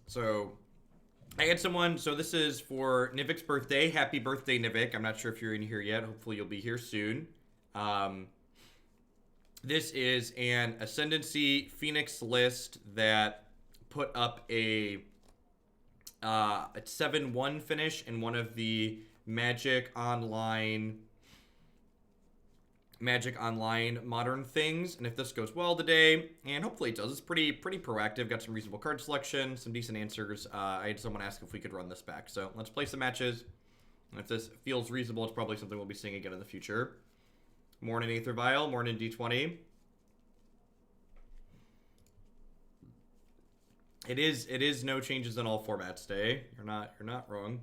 So I had someone, so this is for Nivik's birthday. Happy birthday, Nivik. I'm not sure if you're in here yet. Hopefully you'll be here soon. This is an Ascendancy Phoenix list that put up a 7-1 finish in one of the Magic Online modern things. And if this goes well today, and hopefully it does, it's pretty proactive. Got some reasonable card selection, some decent answers. I had someone ask if we could run this back. So let's play some matches. And if this feels reasonable, it's probably something we'll be seeing again in the future. Morning Aether Vial, morning D20. It is no changes in all formats day. You're not wrong.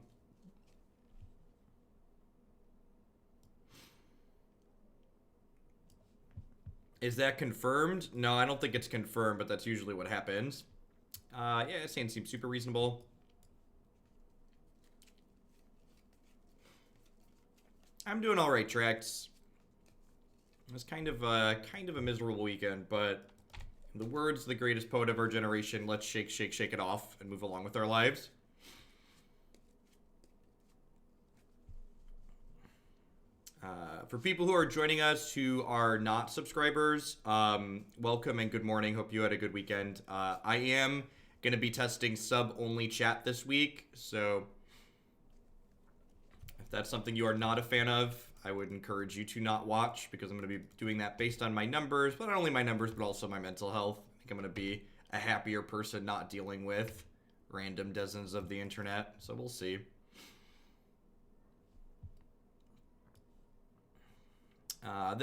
Is that confirmed? No, I don't think it's confirmed, but that's usually what happens. Yeah, this hand seems super reasonable. I'm doing all right, Trax. It was kind of a miserable weekend, but in the words of the greatest poet of our generation, let's shake it off and move along with our lives. For people who are joining us who are not subscribers, welcome and good morning. Hope you had a good weekend. I am going to be testing sub-only chat this week, so if that's something you are not a fan of, I would encourage you to not watch, because I'm going to be doing that based on my numbers, but not only my numbers, but also my mental health. I think I'm going to be a happier person not dealing with random dozens of the internet, so we'll see. I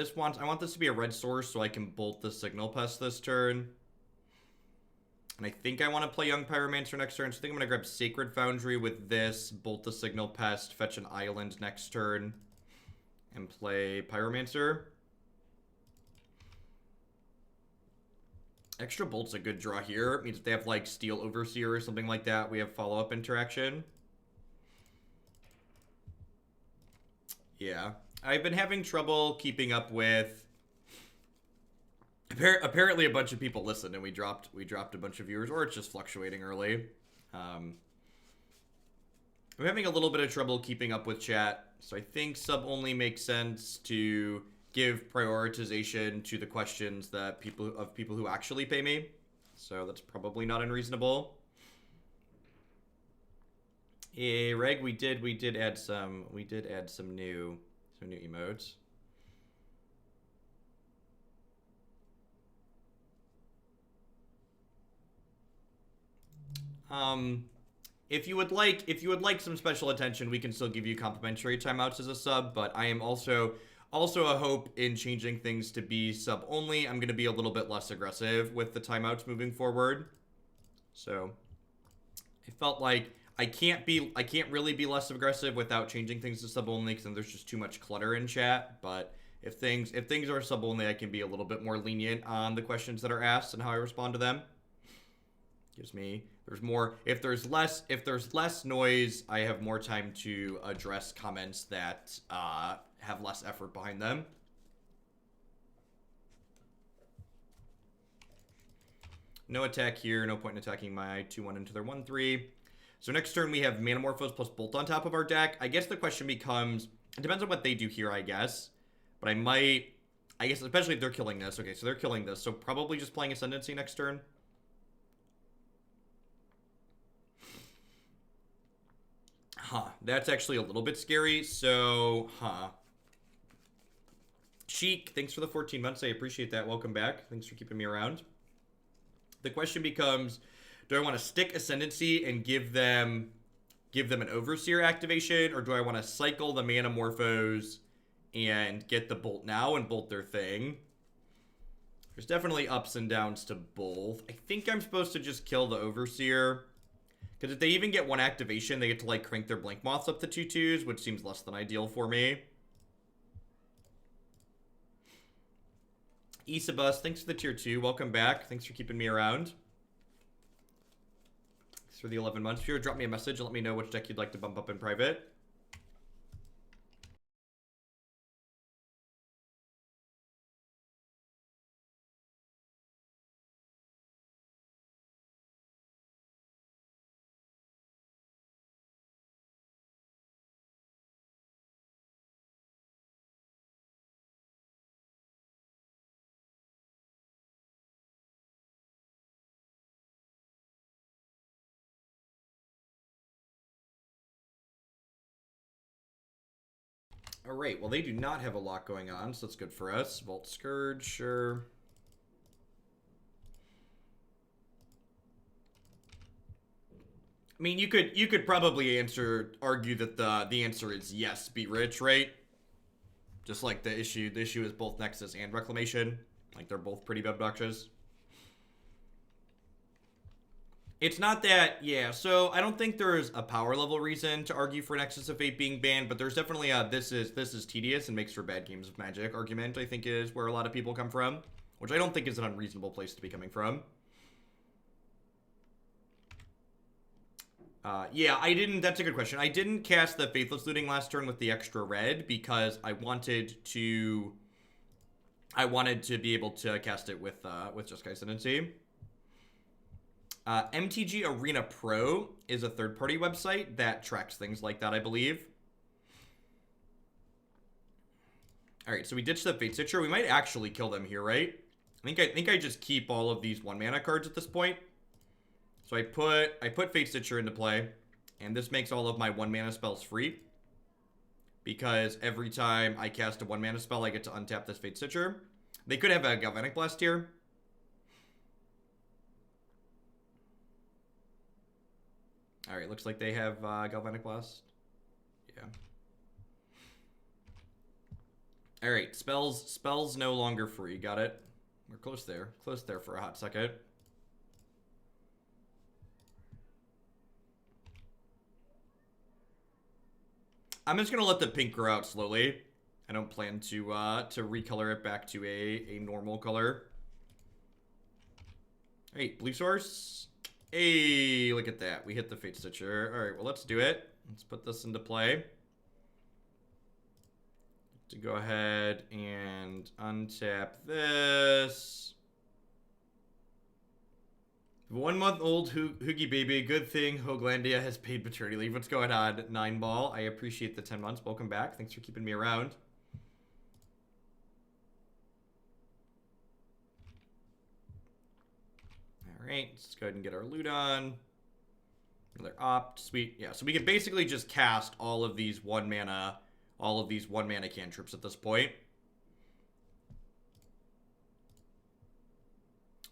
want this to be a red source so I can bolt the Signal Pest this turn. And I think I want to play Young Pyromancer next turn, so I think I'm going to grab Sacred Foundry with this, bolt the Signal Pest, fetch an island next turn, and play Pyromancer. Extra bolt's a good draw here. It means if they have like Steel Overseer or something like that, we have follow-up interaction. Yeah. I've been having trouble keeping up with... Apparently a bunch of people listened and we dropped a bunch of viewers, or it's just fluctuating early. I'm having a little bit of trouble keeping up with chat, so I think sub-only makes sense to give prioritization to the questions that people who actually pay me. So that's probably not unreasonable. Yeah, Reg, we did add some new emotes. If you would like some special attention, we can still give you complimentary timeouts as a sub, but I am also a hope in changing things to be sub only. I'm going to be a little bit less aggressive with the timeouts moving forward. So I felt like I can't really be less aggressive without changing things to sub only, because then there's just too much clutter in chat. But if things are sub only, I can be a little bit more lenient on the questions that are asked and how I respond to them. Gives me, if there's less noise, I have more time to address comments that have less effort behind them. No attack here, no point in attacking my 2-1 into their 1-3. So next turn we have Manamorphose plus Bolt on top of our deck. I guess the question becomes, it depends on what they do here, I guess. But I guess especially if they're killing this. Okay, so they're killing this, so probably just playing Ascendancy next turn. Huh, that's actually a little bit scary, so, Sheik, thanks for the 14 months, I appreciate that, welcome back, thanks for keeping me around. The question becomes, do I want to stick Ascendancy and give them an Overseer activation, or do I want to cycle the Manamorphose and get the Bolt now and bolt their thing? There's definitely ups and downs to both. I think I'm supposed to just kill the Overseer, because if they even get one activation, they get to, like, crank their Blink Moths up to 2/2s, which seems less than ideal for me. Isabus, thanks for the tier 2. Welcome back. Thanks for keeping me around. Thanks for the 11 months. If you would drop me a message and let me know which deck you'd like to bump up in private. Alright, well, they do not have a lot going on, so that's good for us. Vault Scourge, sure. I mean, you could probably argue that the answer is yes, be rich, right? Just like the issue is both Nexus and Reclamation. Like, they're both pretty obnoxious. It's not that, yeah, so I don't think there's a power level reason to argue for Nexus of Fate being banned, but there's definitely a this is tedious and makes for bad games of Magic argument, I think, is where a lot of people come from, which I don't think is an unreasonable place to be coming from. Yeah, that's a good question. I didn't cast the Faithless Looting last turn with the extra red because I wanted to be able to cast it with Jeskai Ascendancy. MTG Arena Pro is a third-party website that tracks things like that, I believe. Alright, so we ditched the Fatestitcher. We might actually kill them here, right? I think I just keep all of these 1-mana cards at this point. So I put Fatestitcher into play, and this makes all of my 1-mana spells free. Because every time I cast a 1-mana spell, I get to untap this Fatestitcher. They could have a Galvanic Blast here. Alright, looks like they have Galvanic Blast. Yeah. Alright, spells no longer free. Got it. We're close there. Close there for a hot second. I'm just gonna let the pink grow out slowly. I don't plan to recolor it back to a normal color. Alright, blue source. Hey, look at that. We hit the Fatestitcher. Alright, well, let's do it. Let's put this into play. To go ahead and untap this. 1-month-old Hoogie baby. Good thing Hoaglandia has paid paternity leave. What's going on, 9ball? I appreciate the 10 months. Welcome back. Thanks for keeping me around. Alright, let's go ahead and get our loot on. Another opt, sweet. Yeah, so we can basically just cast all of these 1-mana cantrips at this point.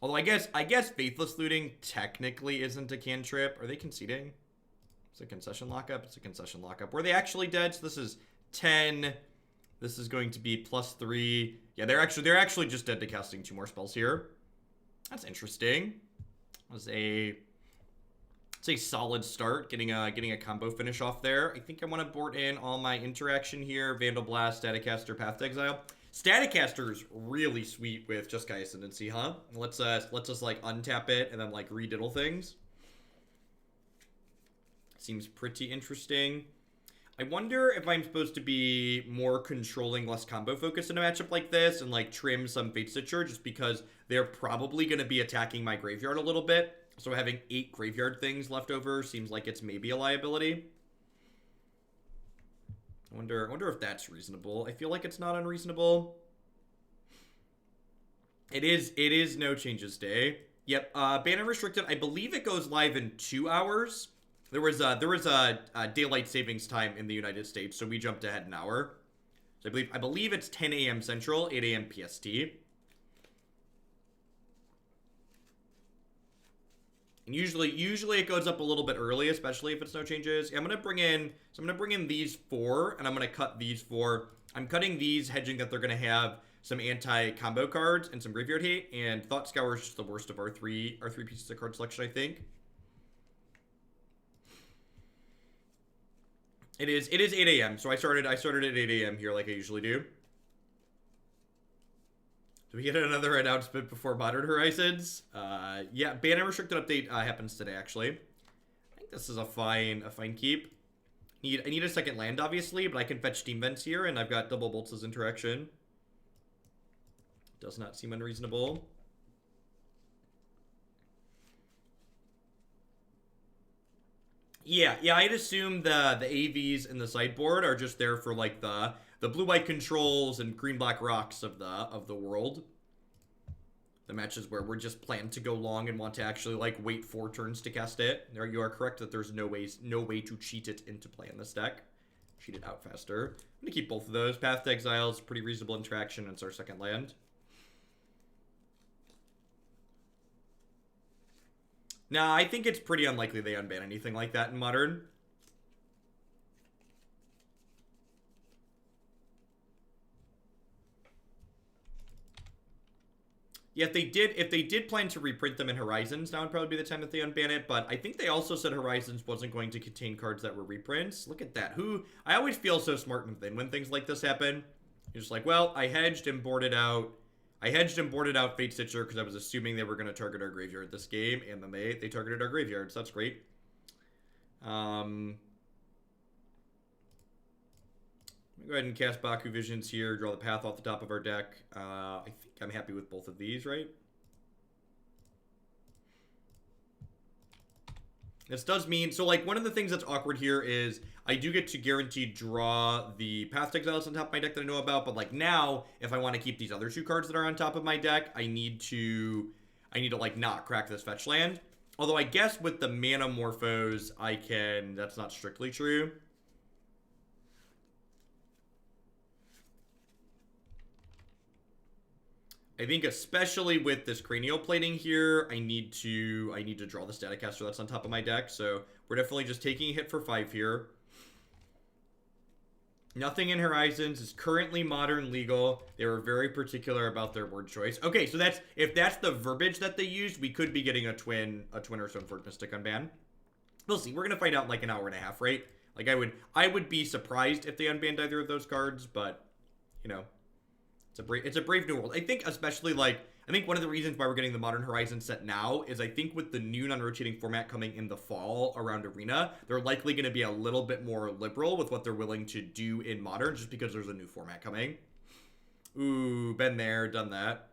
Although I guess Faithless Looting technically isn't a cantrip. Are they conceding? It's a concession lockup. It's a concession lockup. Were they actually dead? So this is 10. This is going to be +3. Yeah, they're actually just dead to casting 2 more spells here. That's interesting. It's a solid start, getting a combo finish off there. I think I want to board in all my interaction here. Vandalblast, Staticaster, Path to Exile. Staticaster is really sweet with Jeskai Ascendancy, huh? Let's just like untap it and then like rediddle things. Seems pretty interesting. I wonder if I'm supposed to be more controlling, less combo focused in a matchup like this and like trim some Fatestitcher just because they're probably going to be attacking my graveyard a little bit. So having 8 graveyard things left over seems like it's maybe a liability. I wonder if that's reasonable. I feel like it's not unreasonable. It is no changes day. Yep, ban unrestricted. I believe it goes live in 2 hours. There was a daylight savings time in the United States, so we jumped ahead an hour. So I believe it's 10 a.m. Central, 8 a.m. PST. And usually it goes up a little bit early, especially if it's no changes. Yeah, I'm gonna bring in these 4, and I'm gonna cut these 4. I'm cutting these, hedging that they're gonna have some anti-combo cards and some graveyard hate. And Thought Scour is just the worst of our three pieces of card selection, I think. It is 8 a.m. So I started at 8 a.m. here, like I usually do. Do we get another announcement before Modern Horizons? Yeah, ban and restricted update happens today, actually. I think this is a fine keep. I need a second land, obviously, but I can fetch Steam Vents here, and I've got double bolts as interaction. Does not seem unreasonable. Yeah, I'd assume the AVs in the sideboard are just there for like the blue-white controls and green-black rocks of the world. The matches where we're just planned to go long and want to actually like wait 4 turns to cast it. There you are correct that there's no way to cheat it into play in this deck. cheat it out faster. I'm gonna keep both of those. Path to Exile is pretty reasonable interaction, and it's our second land. Nah, I think it's pretty unlikely they unban anything like that in Modern. Yeah, if they did plan to reprint them in Horizons, now would probably be the time that they unban it, but I think they also said Horizons wasn't going to contain cards that were reprints. Look at that. I always feel so smart and thin when things like this happen. You're just like, well, I hedged and boarded out Fatestitcher because I was assuming they were going to target our graveyard this game, and then they targeted our graveyard, so that's great. Go ahead and cast Baku Visions here, draw the path off the top of our deck. I think I'm happy with both of these, right? This does mean, so like one of the things that's awkward here is I do get to guaranteed draw the Path to Exile on top of my deck that I know about, but like now, if I want to keep these other two cards that are on top of my deck, I need to like not crack this fetch land. Although I guess with the Manamorphose, that's not strictly true. I think especially with this cranial plating here, I need to draw the Staticaster that's on top of my deck. So we're definitely just taking a hit for 5 here. Nothing in Horizons is currently Modern legal. They were very particular about their word choice. Okay, so if that's the verbiage that they used, we could be getting a twin or Stoneforge Mystic unban. We'll see. We're gonna find out in like an hour and a half, right? Like I would be surprised if they unbanned either of those cards, but you know. It's a brave new world. I think especially I think one of the reasons why we're getting the Modern Horizon set now is I think with the new non-rotating format coming in the fall around Arena, they're likely going to be a little bit more liberal with what they're willing to do in Modern just because there's a new format coming. Ooh, been there, done that.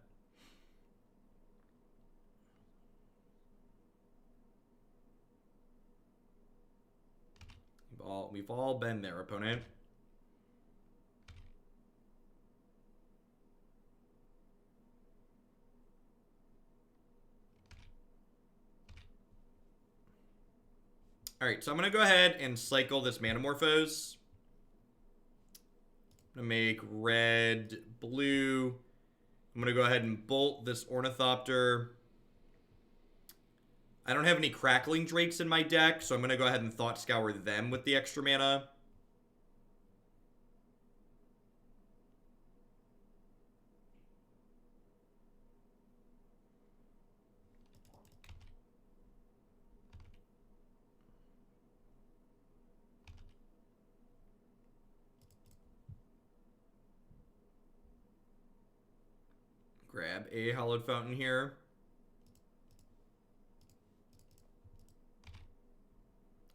We've all been there, opponent. Alright, so I'm going to go ahead and cycle this Manamorphose. I'm going to make red, blue. I'm going to go ahead and bolt this Ornithopter. I don't have any Crackling Drakes in my deck, so I'm going to go ahead and Thought Scour them with the extra mana. Grab a Hallowed Fountain here.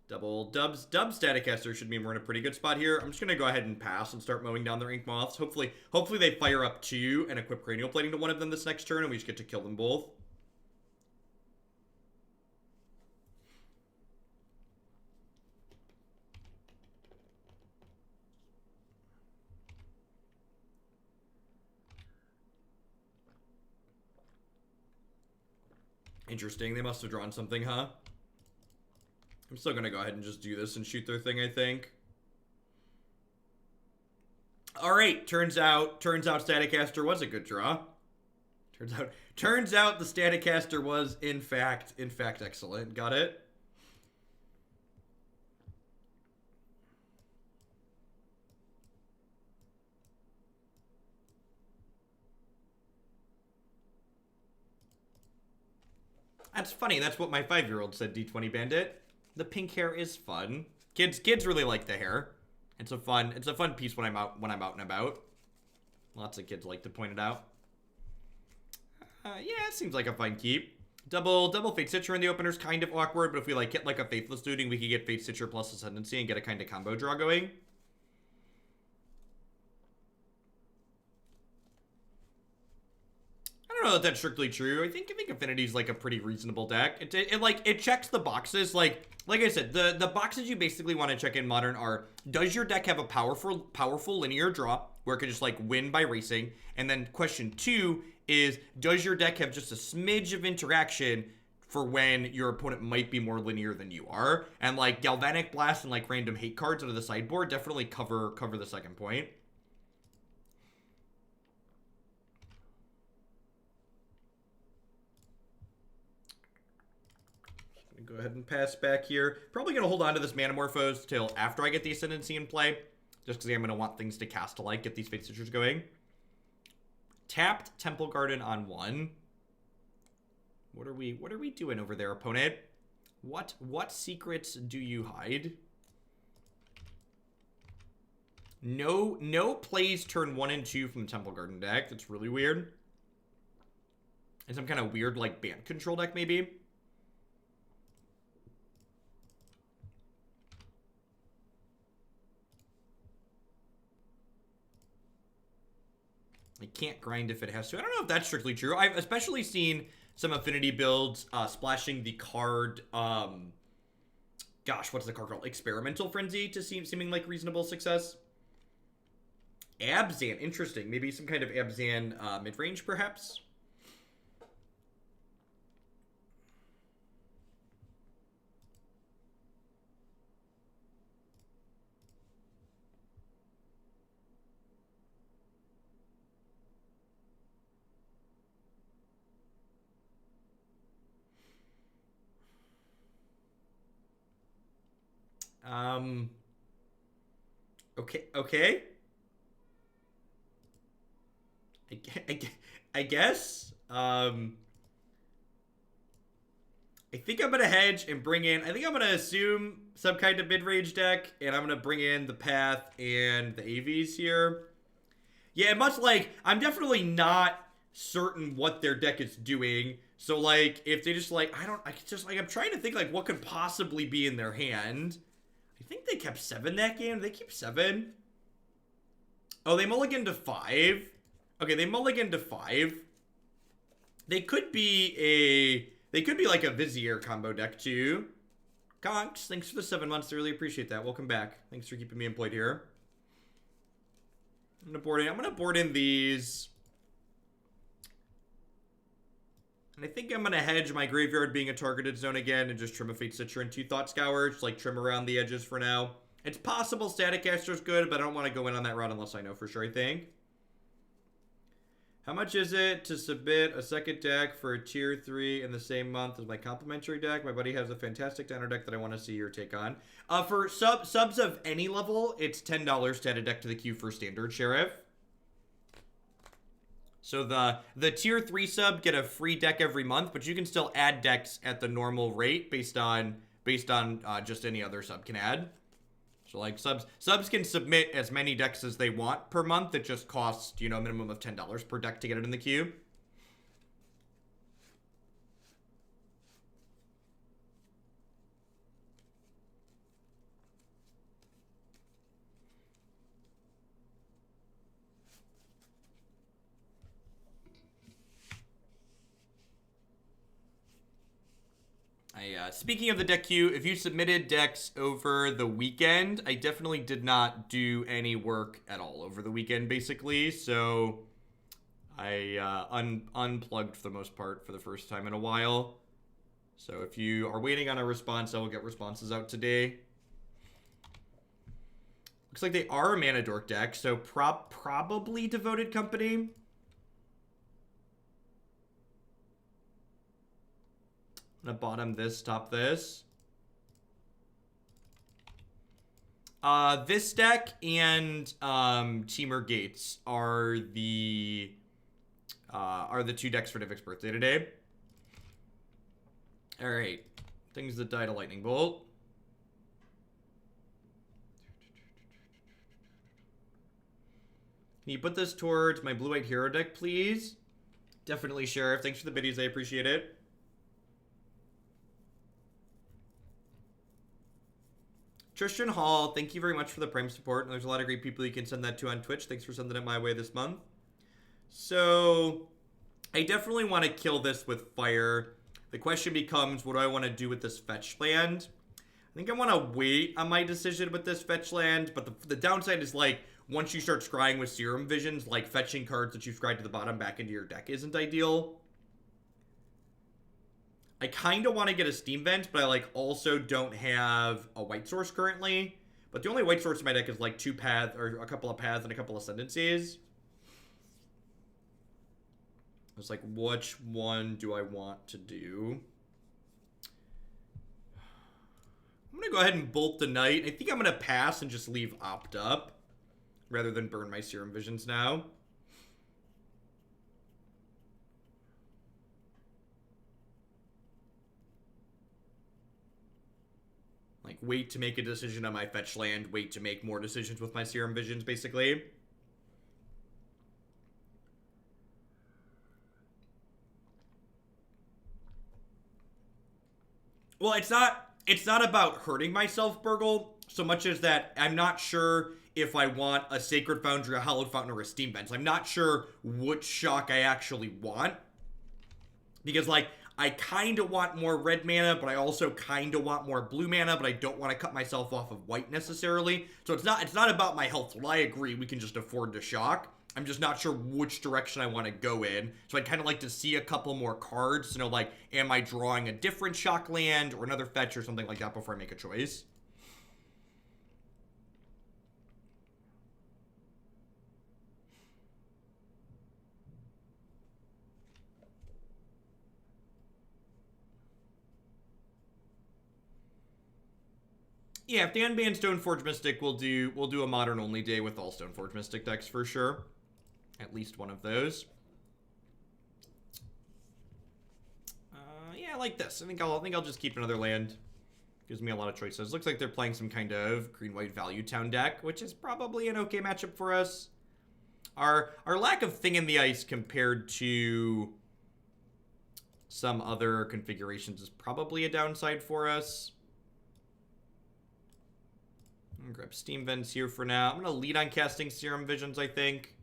Double Dub Staticaster should mean we're in a pretty good spot here. I'm just going to go ahead and pass and start mowing down their Ink Moths. Hopefully they fire up 2 and equip Cranial Plating to one of them this next turn, and we just get to kill them both. Interesting. They must have drawn something, huh? I'm still going to go ahead and just do this and shoot their thing, I think. All right. Turns out Staticaster was a good draw. Turns out the Staticaster was in fact excellent. Got it? That's funny. That's what my 5-year-old said, D20 Bandit. The pink hair is fun. Kids really like the hair. It's a fun piece when I'm out and about. Lots of kids like to point it out. Yeah, it seems like a fun keep. Double Fatestitcher in the opener is kind of awkward, but if we get a Faithless Looting, we could get Fatestitcher plus Ascendancy and get a kind of combo draw going. I don't know if that's strictly true. I think Affinity's a pretty reasonable deck. It checks the boxes. Like I said, the boxes you basically want to check in Modern are: does your deck have a powerful linear draw where it can just win by racing? And then question 2 is: does your deck have just a smidge of interaction for when your opponent might be more linear than you are. And like Galvanic Blast and like random hate cards out of the sideboard definitely cover the second point. Go ahead and pass back here. Probably going to hold on to this Manamorphose till after I get the Ascendancy in play. Just because I'm going to want things to cast to like get these Fatestitchers going. Tapped Temple Garden on 1. What are we doing over there, opponent? What secrets do you hide? No plays turn 1 and 2 from the Temple Garden deck. That's really weird. And some kind of weird like band control deck maybe. It can't grind if it has to. I don't know if that's strictly true. I've especially seen some affinity builds splashing the card, gosh, what's the card called? Experimental Frenzy to seeming like reasonable success. Abzan, interesting. Maybe some kind of Abzan mid-range, perhaps? Okay. I guess. I think I'm going to hedge and bring in... I think I'm going to assume some kind of mid-range deck, and I'm going to bring in the Path and the AVs here. Yeah, much like... I'm definitely not certain what their deck is doing. So, like, if they just, like... I'm trying to think, like, what could possibly be in their hand. I think they kept 7 that game. Did they keep 7? Oh, they mulliganed to 5. Okay, they mulliganed to 5. They could be like a Vizier combo deck too. Conks, thanks for the 7 months. I really appreciate that. Welcome back. Thanks for keeping me employed here. I'm gonna board in these. And I think I'm gonna hedge my graveyard being a targeted zone again and just trim a Fatestitcher and 2 Thought Scour. Just like trim around the edges for now. It's possible Staticaster's good, but I don't want to go in on that route unless I know for sure, I think. How much is it to submit a second deck for a tier 3 in the same month as my complimentary deck? My buddy has a fantastic downer deck that I want to see your take on. For subs of any level, it's $10 to add a deck to the queue for Standard Sheriff. So the tier 3 sub get a free deck every month, but you can still add decks at the normal rate based on just any other sub can add. So like subs can submit as many decks as they want per month. It just costs, you know, a minimum of $10 per deck to get it in the queue. Speaking of the deck queue, if you submitted decks over the weekend, I definitely did not do any work at all over the weekend, basically. So I unplugged for the most part for the first time in a while. So if you are waiting on a response, I will get responses out today. Looks like they are a Mana Dork deck, so probably Devoted Company. I'm gonna bottom this, top this. This deck and Teamer Gates are the 2 decks for Divic's birthday today. All right, things that died a lightning bolt. Can you put this towards my blue-white hero deck, please? Definitely, Sheriff. Thanks for the biddies. I appreciate it. Tristan Hall, thank you very much for the Prime support. There's a lot of great people you can send that to on Twitch. Thanks for sending it my way this month. So, I definitely want to kill this with fire. The question becomes, what do I want to do with this fetch land? I think I want to wait on my decision with this fetch land, but the downside is, like, once you start scrying with Serum Visions, like, fetching cards that you've scryed to the bottom back into your deck isn't ideal. I kind of want to get a Steam Vent, but I like also don't have a white source currently. But the only white source in my deck is like 2 paths, or a couple of paths and a couple of ascendancies. It's like, which one do I want to do? I'm going to go ahead and bolt the Knight. I think I'm going to pass and just leave Opt up rather than burn my Serum Visions now. Like, wait to make a decision on my fetch land, wait to make more decisions with my Serum Visions, basically. Well, it's not about hurting myself, Burgle, so much as that I'm not sure if I want a Sacred Foundry, a Hallowed Fountain, or a Steam Vent. I'm not sure which shock I actually want. Because, like, I kind of want more red mana, but I also kind of want more blue mana, but I don't want to cut myself off of white necessarily. So it's not about my health. Well, I agree, we can just afford to shock. I'm just not sure which direction I want to go in. So I'd kind of like to see a couple more cards to know, like, am I drawing a different shock land or another fetch or something like that before I make a choice. Yeah, if they unban Stoneforge Mystic, we'll do a modern only day with all Stoneforge Mystic decks for sure. At least one of those. Yeah, I like this. I think I'll just keep another land. Gives me a lot of choices. Looks like they're playing some kind of green-white value town deck, which is probably an okay matchup for us. Our lack of Thing in the Ice compared to some other configurations is probably a downside for us. I'm gonna grab Steam Vents here for now. I'm gonna lead on casting Serum Visions, I think.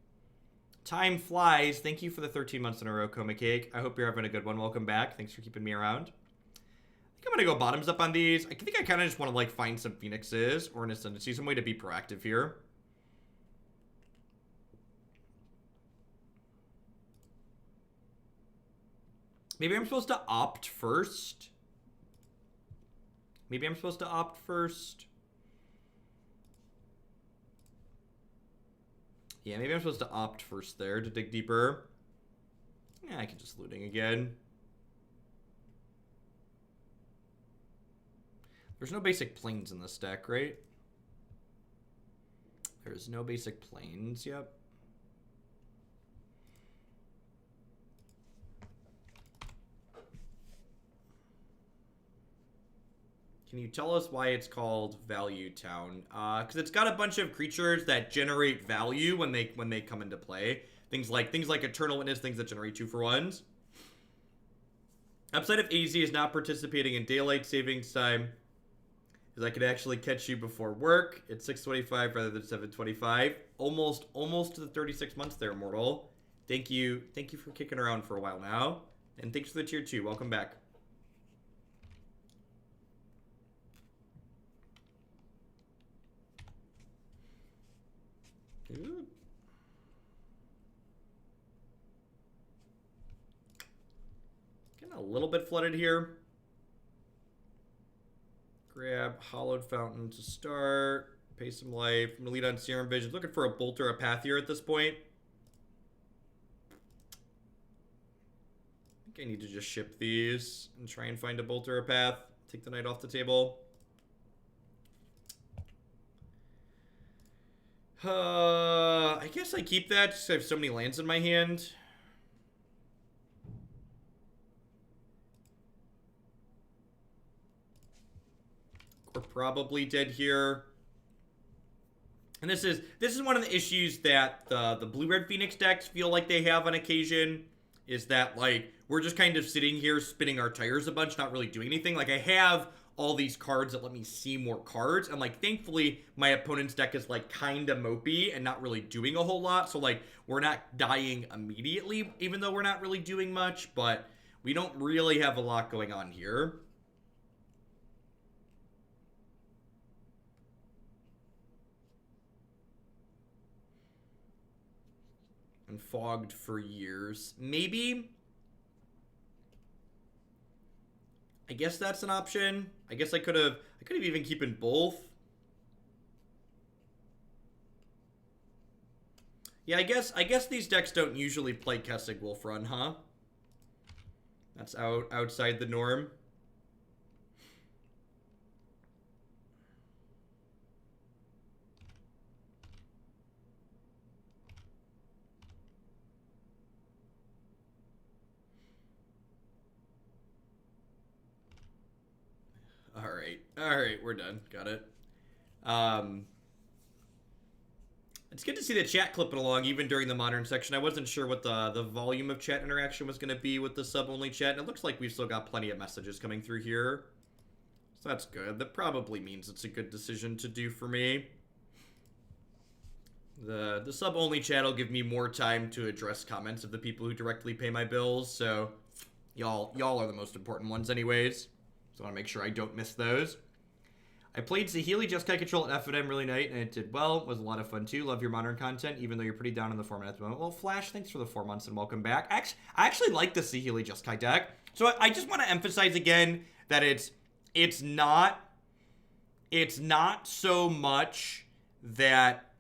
Time flies. Thank you for the 13 months in a row, Coma Cake. I hope you're having a good one. Welcome back. Thanks for keeping me around. I think I'm gonna go bottoms up on these. I think I kind of just want to like find some Phoenixes or an Ascendancy, some way to be proactive here. Maybe I'm supposed to opt first. Maybe I'm supposed to opt first. Yeah, maybe I'm supposed to opt first there to dig deeper. Yeah, I can just looting again. There's no basic planes in this deck, right? There's no basic planes, yep. Can you tell us why it's called Value Town? Because it's got a bunch of creatures that generate value when they come into play. Things like Eternal Witness, things that generate 2-for-1s. Upside of AZ is not participating in daylight savings time, because I could actually catch you before work. It's 6:25 rather than 7:25. Almost to the 36 months there, Immortal. Thank you for kicking around for a while now, and thanks for the tier 2. Welcome back. Ooh. Getting a little bit flooded here. Grab Hallowed Fountain to start. Pay some life. I'm gonna lead on Serum Visions. Looking for a bolt or a path here at this point. I think I need to just ship these and try and find a bolt or a path. Take the Knight off the table. I guess I keep that just 'cause I have so many lands in my hand. We're probably dead here. And this is one of the issues that the blue-red Phoenix decks feel like they have on occasion, is that, like, we're just kind of sitting here spinning our tires a bunch, not really doing anything. Like, I have all these cards that let me see more cards, and, like, thankfully my opponent's deck is, like, kind of mopey and not really doing a whole lot. So, like, we're not dying immediately, even though we're not really doing much, but we don't really have a lot going on here. And fogged for years. Maybe I guess that's an option. I guess I could have even keeping both. Yeah, I guess these decks don't usually play Kessig Wolf Run, huh? That's outside the norm. All right, we're done. Got it. It's good to see the chat clipping along even during the modern section. I wasn't sure what the volume of chat interaction was going to be with the sub-only chat, and it looks like we've still got plenty of messages coming through here. So that's good. That probably means it's a good decision to do for me. The sub-only chat will give me more time to address comments of the people who directly pay my bills, so y'all are the most important ones anyways. So I want to make sure I don't miss those. I played Saheeli Jeskai Control at FNM really night, and it did well. It was a lot of fun, too. Love your modern content, even though you're pretty down on the format at the moment. Well, Flash, thanks for the 4 months and welcome back. I actually like the Saheeli Jeskai deck. So I just want to emphasize again that it's not so much that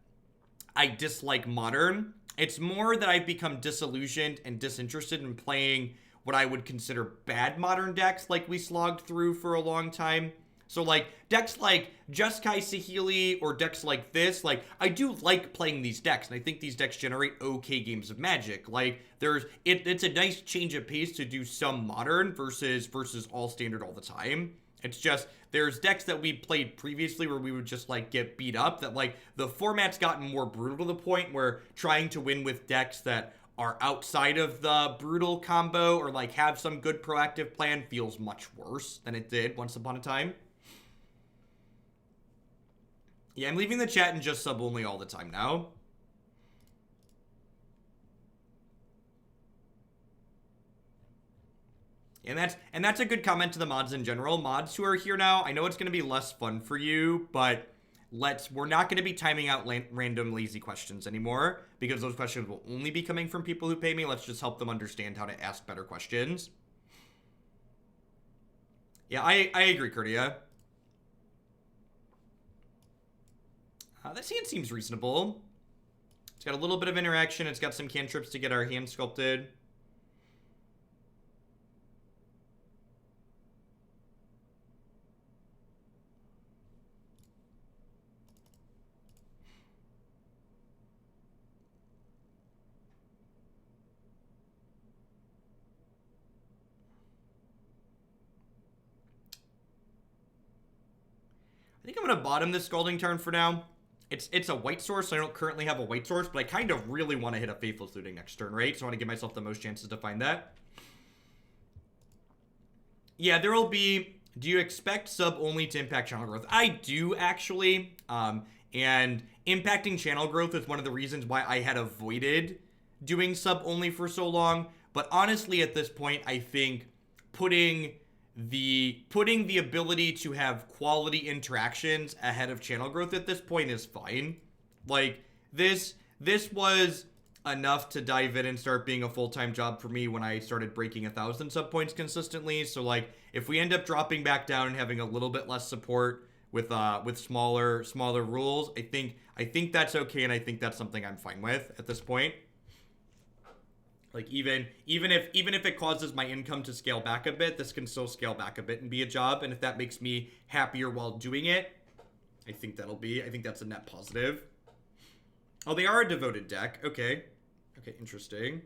I dislike modern. It's more that I've become disillusioned and disinterested in playing what I would consider bad modern decks like we slogged through for a long time. So, like, decks like Jeskai Saheeli or decks like this, like, I do like playing these decks, and I think these decks generate okay games of Magic. Like, it's a nice change of pace to do some modern versus all standard all the time. It's just, there's decks that we played previously where we would just, like, get beat up, that, like, the format's gotten more brutal to the point where trying to win with decks that are outside of the brutal combo or, like, have some good proactive plan feels much worse than it did once upon a time. Yeah, I'm leaving the chat in just sub only all the time now. And that's a good comment to the mods in general. Mods who are here now, I know it's going to be less fun for you, but we're not going to be timing out random lazy questions anymore, because those questions will only be coming from people who pay me. Let's just help them understand how to ask better questions. Yeah, I agree, Kurtia. This hand seems reasonable. It's got a little bit of interaction. It's got some cantrips to get our hand sculpted. I think I'm going to bottom this Scalding Tarn for now. It's a white source, so I don't currently have a white source, but I kind of really want to hit a Faithless Looting next turn, right? So I want to give myself the most chances to find that. Yeah, there will be... Do you expect sub-only to impact channel growth? I do, actually. And impacting channel growth is one of the reasons why I had avoided doing sub-only for so long. But honestly, at this point, I think putting the ability to have quality interactions ahead of channel growth at this point is fine. Like, this was enough to dive in and start being a full-time job for me when I started breaking 1,000 sub points consistently. So, like, if we end up dropping back down and having a little bit less support with smaller rules, I think that's okay, and I think that's something I'm fine with at this point. Like, even if it causes my income to scale back a bit, this can still scale back a bit and be a job. And if that makes me happier while doing it, I think that's a net positive. Oh, they are a devoted deck. Okay, interesting.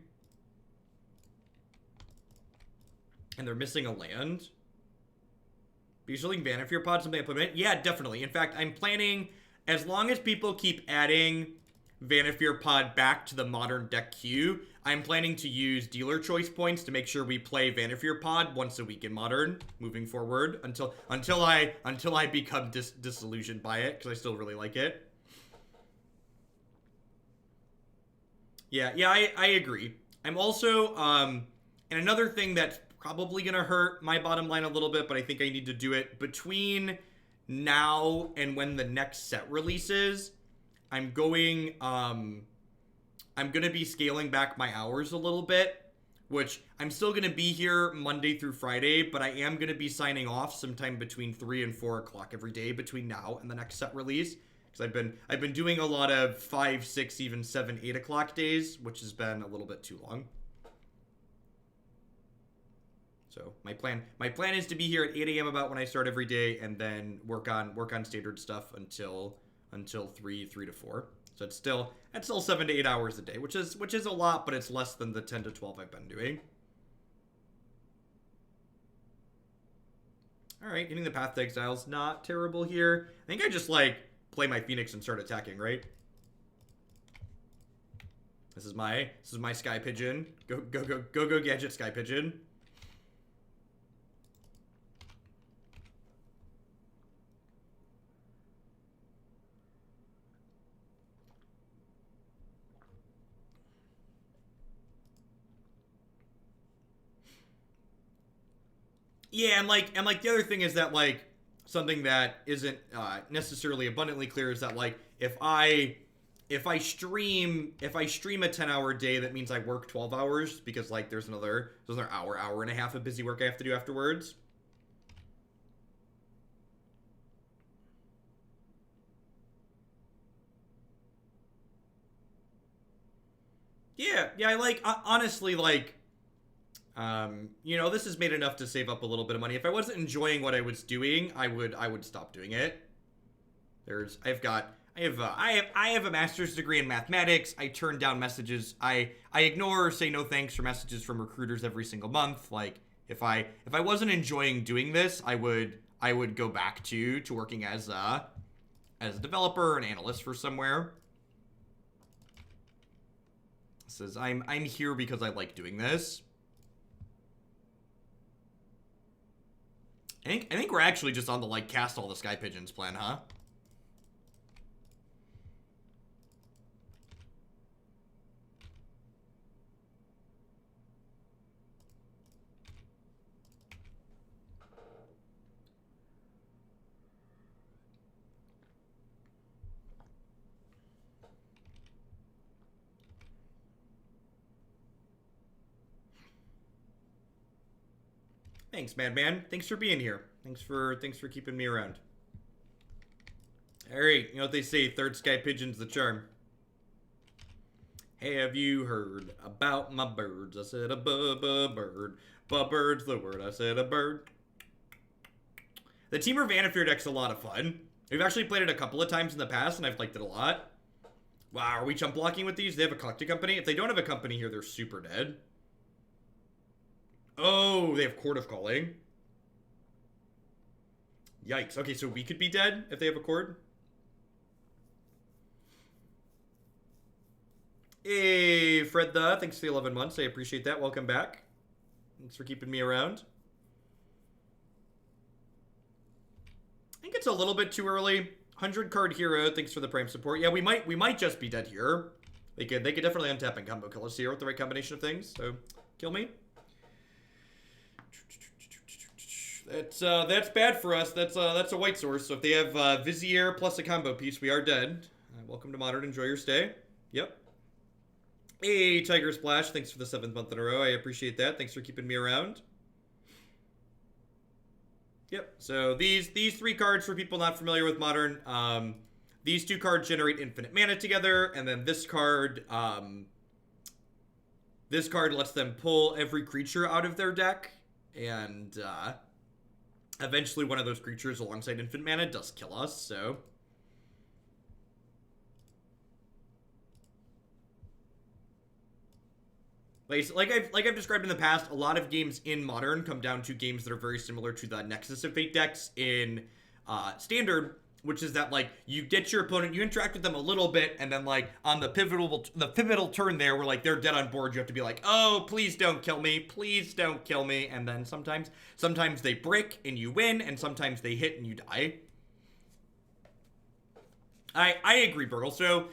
And they're missing a land. Usually Vanifier Pod, something I put in. Yeah, definitely. In fact, I'm planning, as long as people keep adding Vanifier Pod back to the modern deck queue, I'm planning to use dealer choice points to make sure we play Vanifier Pod once a week in modern moving forward until I become disillusioned by it, because I still really like it. Yeah, I agree. I'm also and another thing that's probably gonna hurt my bottom line a little bit, but I think I need to do it between now and when the next set releases. I'm gonna be scaling back my hours a little bit, which I'm still going to be here Monday through Friday, but I am going to be signing off sometime between 3 and 4 o'clock every day between now and the next set release. Because I've been doing a lot of 5, 6, even 7, 8 o'clock days, which has been a little bit too long. So my plan is to be here at 8 a.m. about when I start every day, and then work on standard stuff until 3 to 4. So it's still 7 to 8 hours a day, which is a lot, but it's less than the 10 to 12 I've been doing. All right, hitting the Path to Exile's not terrible here. I think I just like play my Phoenix and start attacking, right? This is my Sky Pigeon. Go gadget Sky Pigeon. Yeah, and like the other thing is that like something that isn't necessarily abundantly clear is that like if I stream a 10-hour day, that means I work 12 hours because like there's another hour and a half of busy work I have to do afterwards. Yeah, I like honestly like you know, this has made enough to save up a little bit of money. If I wasn't enjoying what I was doing, I would stop doing it. I have a master's degree in mathematics. I turn down messages. I ignore or say no thanks for messages from recruiters every single month. Like if I wasn't enjoying doing this, I would go back to working as a developer or an analyst for somewhere. It says I'm here because I like doing this. I think we're actually just on the like cast all the Sky Pigeons plan, huh? Thanks, Madman. Thanks for being here. Thanks for keeping me around. All right, you know what they say, third Sky Pigeon's the charm. Have you heard about my birds? I said a bird. Bird's the word. I said a bird. The Temur Vanasphere deck's a lot of fun. We've actually played it a couple of times in the past, and I've liked it a lot. Wow, are we chump blocking with these? They have a collected company? If they don't have a company here, they're super dead. Oh, they have Court of Calling. Yikes. Okay, so we could be dead if they have a Court. Hey, Fred thanks for the 11 months. I appreciate that. Welcome back. Thanks for keeping me around. I think it's a little bit too early. 100 card hero. Thanks for the Prime support. Yeah, we might just be dead here. They could definitely untap and combo kill us here with the right combination of things. So, kill me. That's bad for us. That's a white source. So if they have Vizier plus a combo piece, we are dead. Welcome to Modern. Enjoy your stay. Yep. Hey, Tiger Splash. Thanks for the 7th month in a row. I appreciate that. Thanks for keeping me around. Yep. So these 3 cards for people not familiar with Modern. These 2 cards generate infinite mana together, and then this card lets them pull every creature out of their deck, and eventually one of those creatures alongside infinite mana does kill us, so. Like I've described in the past, a lot of games in Modern come down to games that are very similar to the Nexus of Fate decks in Standard, which is that like you get your opponent, you interact with them a little bit, and then like on the pivotal turn there where like they're dead on board, you have to be like, oh, please don't kill me, and then sometimes they break and you win, and sometimes they hit and you die. I agree, Burgle. So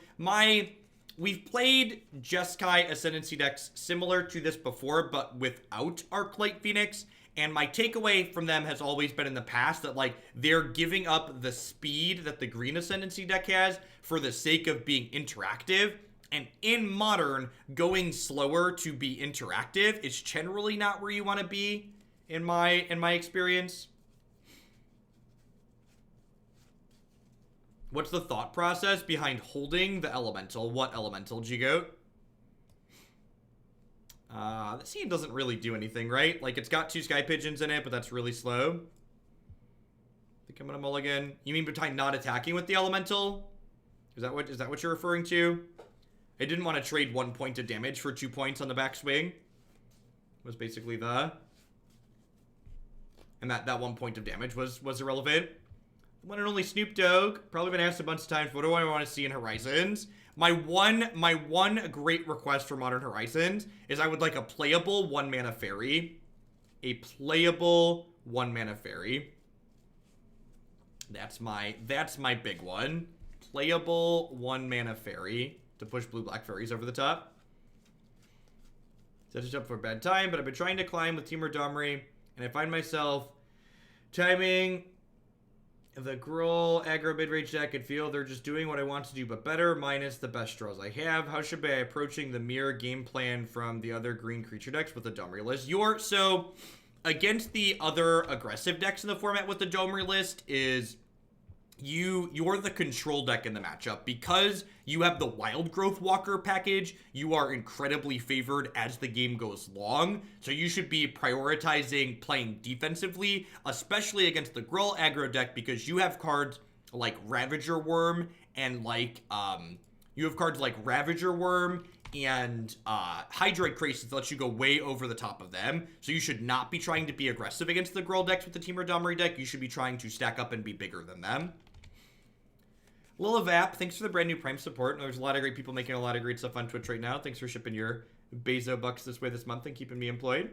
we've played Jeskai Ascendancy decks similar to this before, but without Arclight Phoenix. And my takeaway from them has always been in the past that, like, they're giving up the speed that the Green Ascendancy deck has for the sake of being interactive. And in Modern, going slower to be interactive is generally not where you want to be, in my experience. What's the thought process behind holding the elemental? What elemental, G-Goat? This hand doesn't really do anything, right? Like, it's got 2 Sky Pigeons in it, but that's really slow. I think I'm gonna mulligan. You mean behind not attacking with the elemental? Is that what you're referring to? I didn't want to trade 1 point of damage for 2 points on the backswing. Was basically the... And that 1 point of damage was irrelevant. The one and only Snoop Dogg. Probably been asked a bunch of times, what do I want to see in Horizons? My one great request for Modern Horizons is I would like a playable 1-mana fairy. A playable 1-mana fairy. That's my big one. Playable 1-mana fairy to push blue-black fairies over the top. Set it up for bad time, but I've been trying to climb with Temur Domri, and I find myself timing the Gruul aggro mid-range deck and feel they're just doing what I want to do, but better, minus the best draws I have. How should I be approaching the mirror game plan from the other green creature decks with the Domri list? So, against the other aggressive decks in the format with the Domri list is... You're the control deck in the matchup. Because you have the Wild Growth Walker package, you are incredibly favored as the game goes long. So you should be prioritizing playing defensively, especially against the Gruul aggro deck, because you have cards like Ravager Worm and Hydroid Crisis that lets you go way over the top of them. So you should not be trying to be aggressive against the Gruul decks with the Temur Domri deck. You should be trying to stack up and be bigger than them. Lilavap, thanks for the brand new Prime support. There's a lot of great people making a lot of great stuff on Twitch right now. Thanks for shipping your Bezo bucks this way this month and keeping me employed.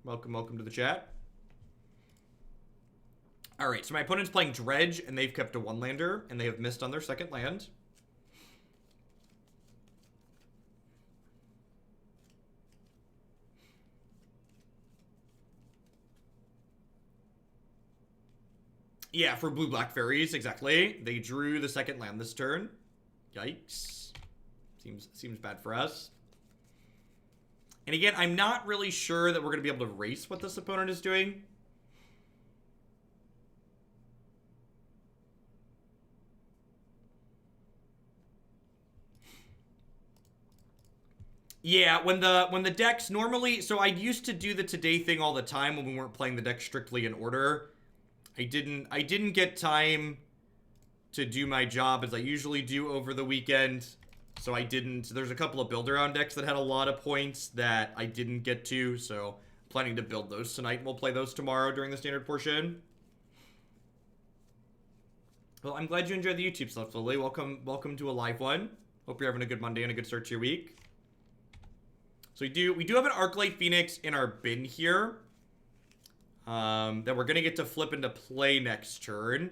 Welcome to the chat. Alright, so my opponent's playing Dredge, and they've kept a 1-lander, and they have missed on their second land. Yeah, for blue-black fairies, exactly. They drew the second land this turn. Yikes. Seems bad for us. And again, I'm not really sure that we're going to be able to race what this opponent is doing. Yeah, when the decks normally... So I used to do the today thing all the time when we weren't playing the deck strictly in order. I didn't get time to do my job as I usually do over the weekend. So I didn't. There's a couple of build-around decks that had a lot of points that I didn't get to. So I'm planning to build those tonight, and we'll play those tomorrow during the standard portion. Well, I'm glad you enjoyed the YouTube stuff, Lily. Welcome to a live one. Hope you're having a good Monday and a good start to your week. So we do have an Arclight Phoenix in our bin here. That we're gonna get to flip into play next turn.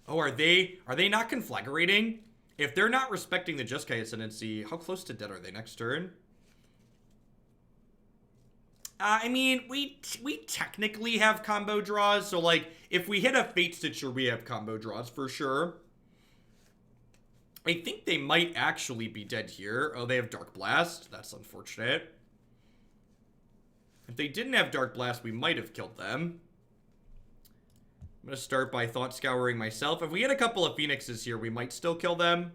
Oh, are they not conflagrating? If they're not respecting the Jeskai Ascendancy, how close to dead are they next turn? I mean, we technically have combo draws, so like, if we hit a Fatestitcher, we have combo draws for sure. I think they might actually be dead here. Oh, they have Dark Blast. That's unfortunate. If they didn't have Dark Blast, we might have killed them. I'm going to start by Thought Scouring myself. If we had a couple of Phoenixes here, we might still kill them.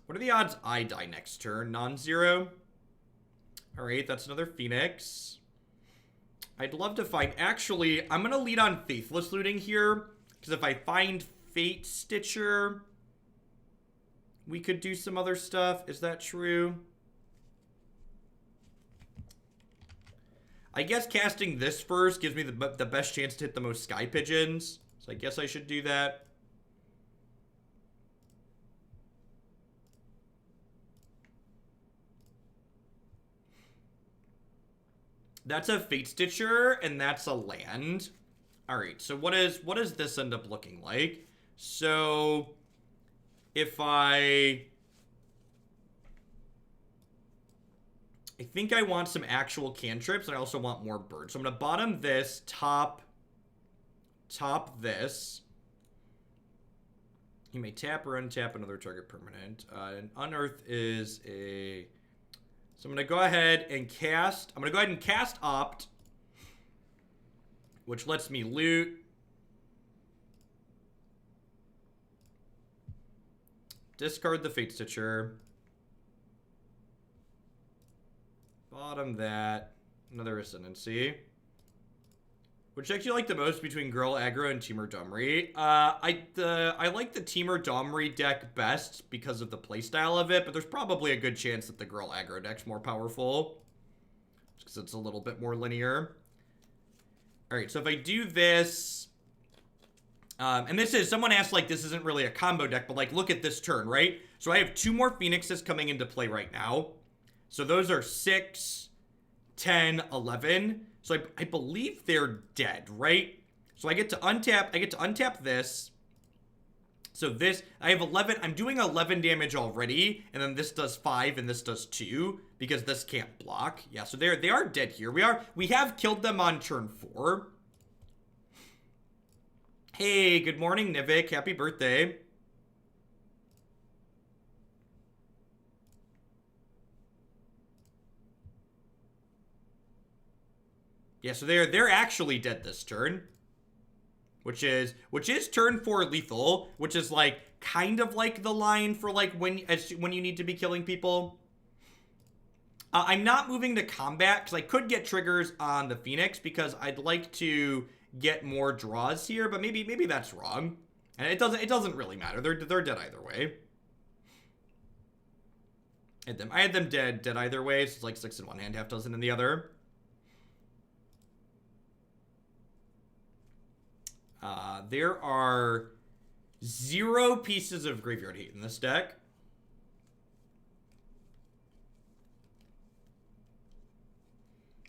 What are the odds I die next turn? Non-zero. Alright, that's another Phoenix. I'd love to find... Actually, I'm going to lead on Faithless Looting here. Because if I find Fatestitcher, we could do some other stuff. Is that true? I guess casting this first gives me the best chance to hit the most Sky Pigeons. So I guess I should do that. That's a Fatestitcher, and that's a land. Alright, so what does this end up looking like? So, if I think I want some actual cantrips, and I also want more birds. So I'm going to bottom this, top top this. You may tap or untap another target permanent. And Unearth is a... So I'm going to go ahead and cast... I'm going to go ahead and cast Opt, which lets me loot. Discard the Fatestitcher. Bottom that. Another Ascendancy. Which I actually like the most between Girl Aggro and Temur Domri. I like the Temur Domri deck best because of the playstyle of it, but there's probably a good chance that the Girl Aggro deck's more powerful. Because it's a little bit more linear. Alright, so if I do this... and this is, someone asked, like, this isn't really a combo deck, but, like, look at this turn, right? So I have 2 more Phoenixes coming into play right now. So those are 6, 10, 11. So I believe they're dead, right? So I get to untap this. So this, I have 11, I'm doing 11 damage already, and then this does 5 and this does 2, because this can't block. Yeah, so they are dead here. We have killed them on turn 4. Hey, good morning, Nivik. Happy birthday. Yeah, so they're actually dead this turn. Which is turn 4 lethal, which is like kind of like the line for like when you need to be killing people. I'm not moving to combat because I could get triggers on the Phoenix because I'd like to get more draws here, but maybe that's wrong. And it doesn't really matter. They're dead either way. I had them dead either way, so it's like 6 in one hand, half dozen in the other. There are 0 pieces of graveyard hate in this deck.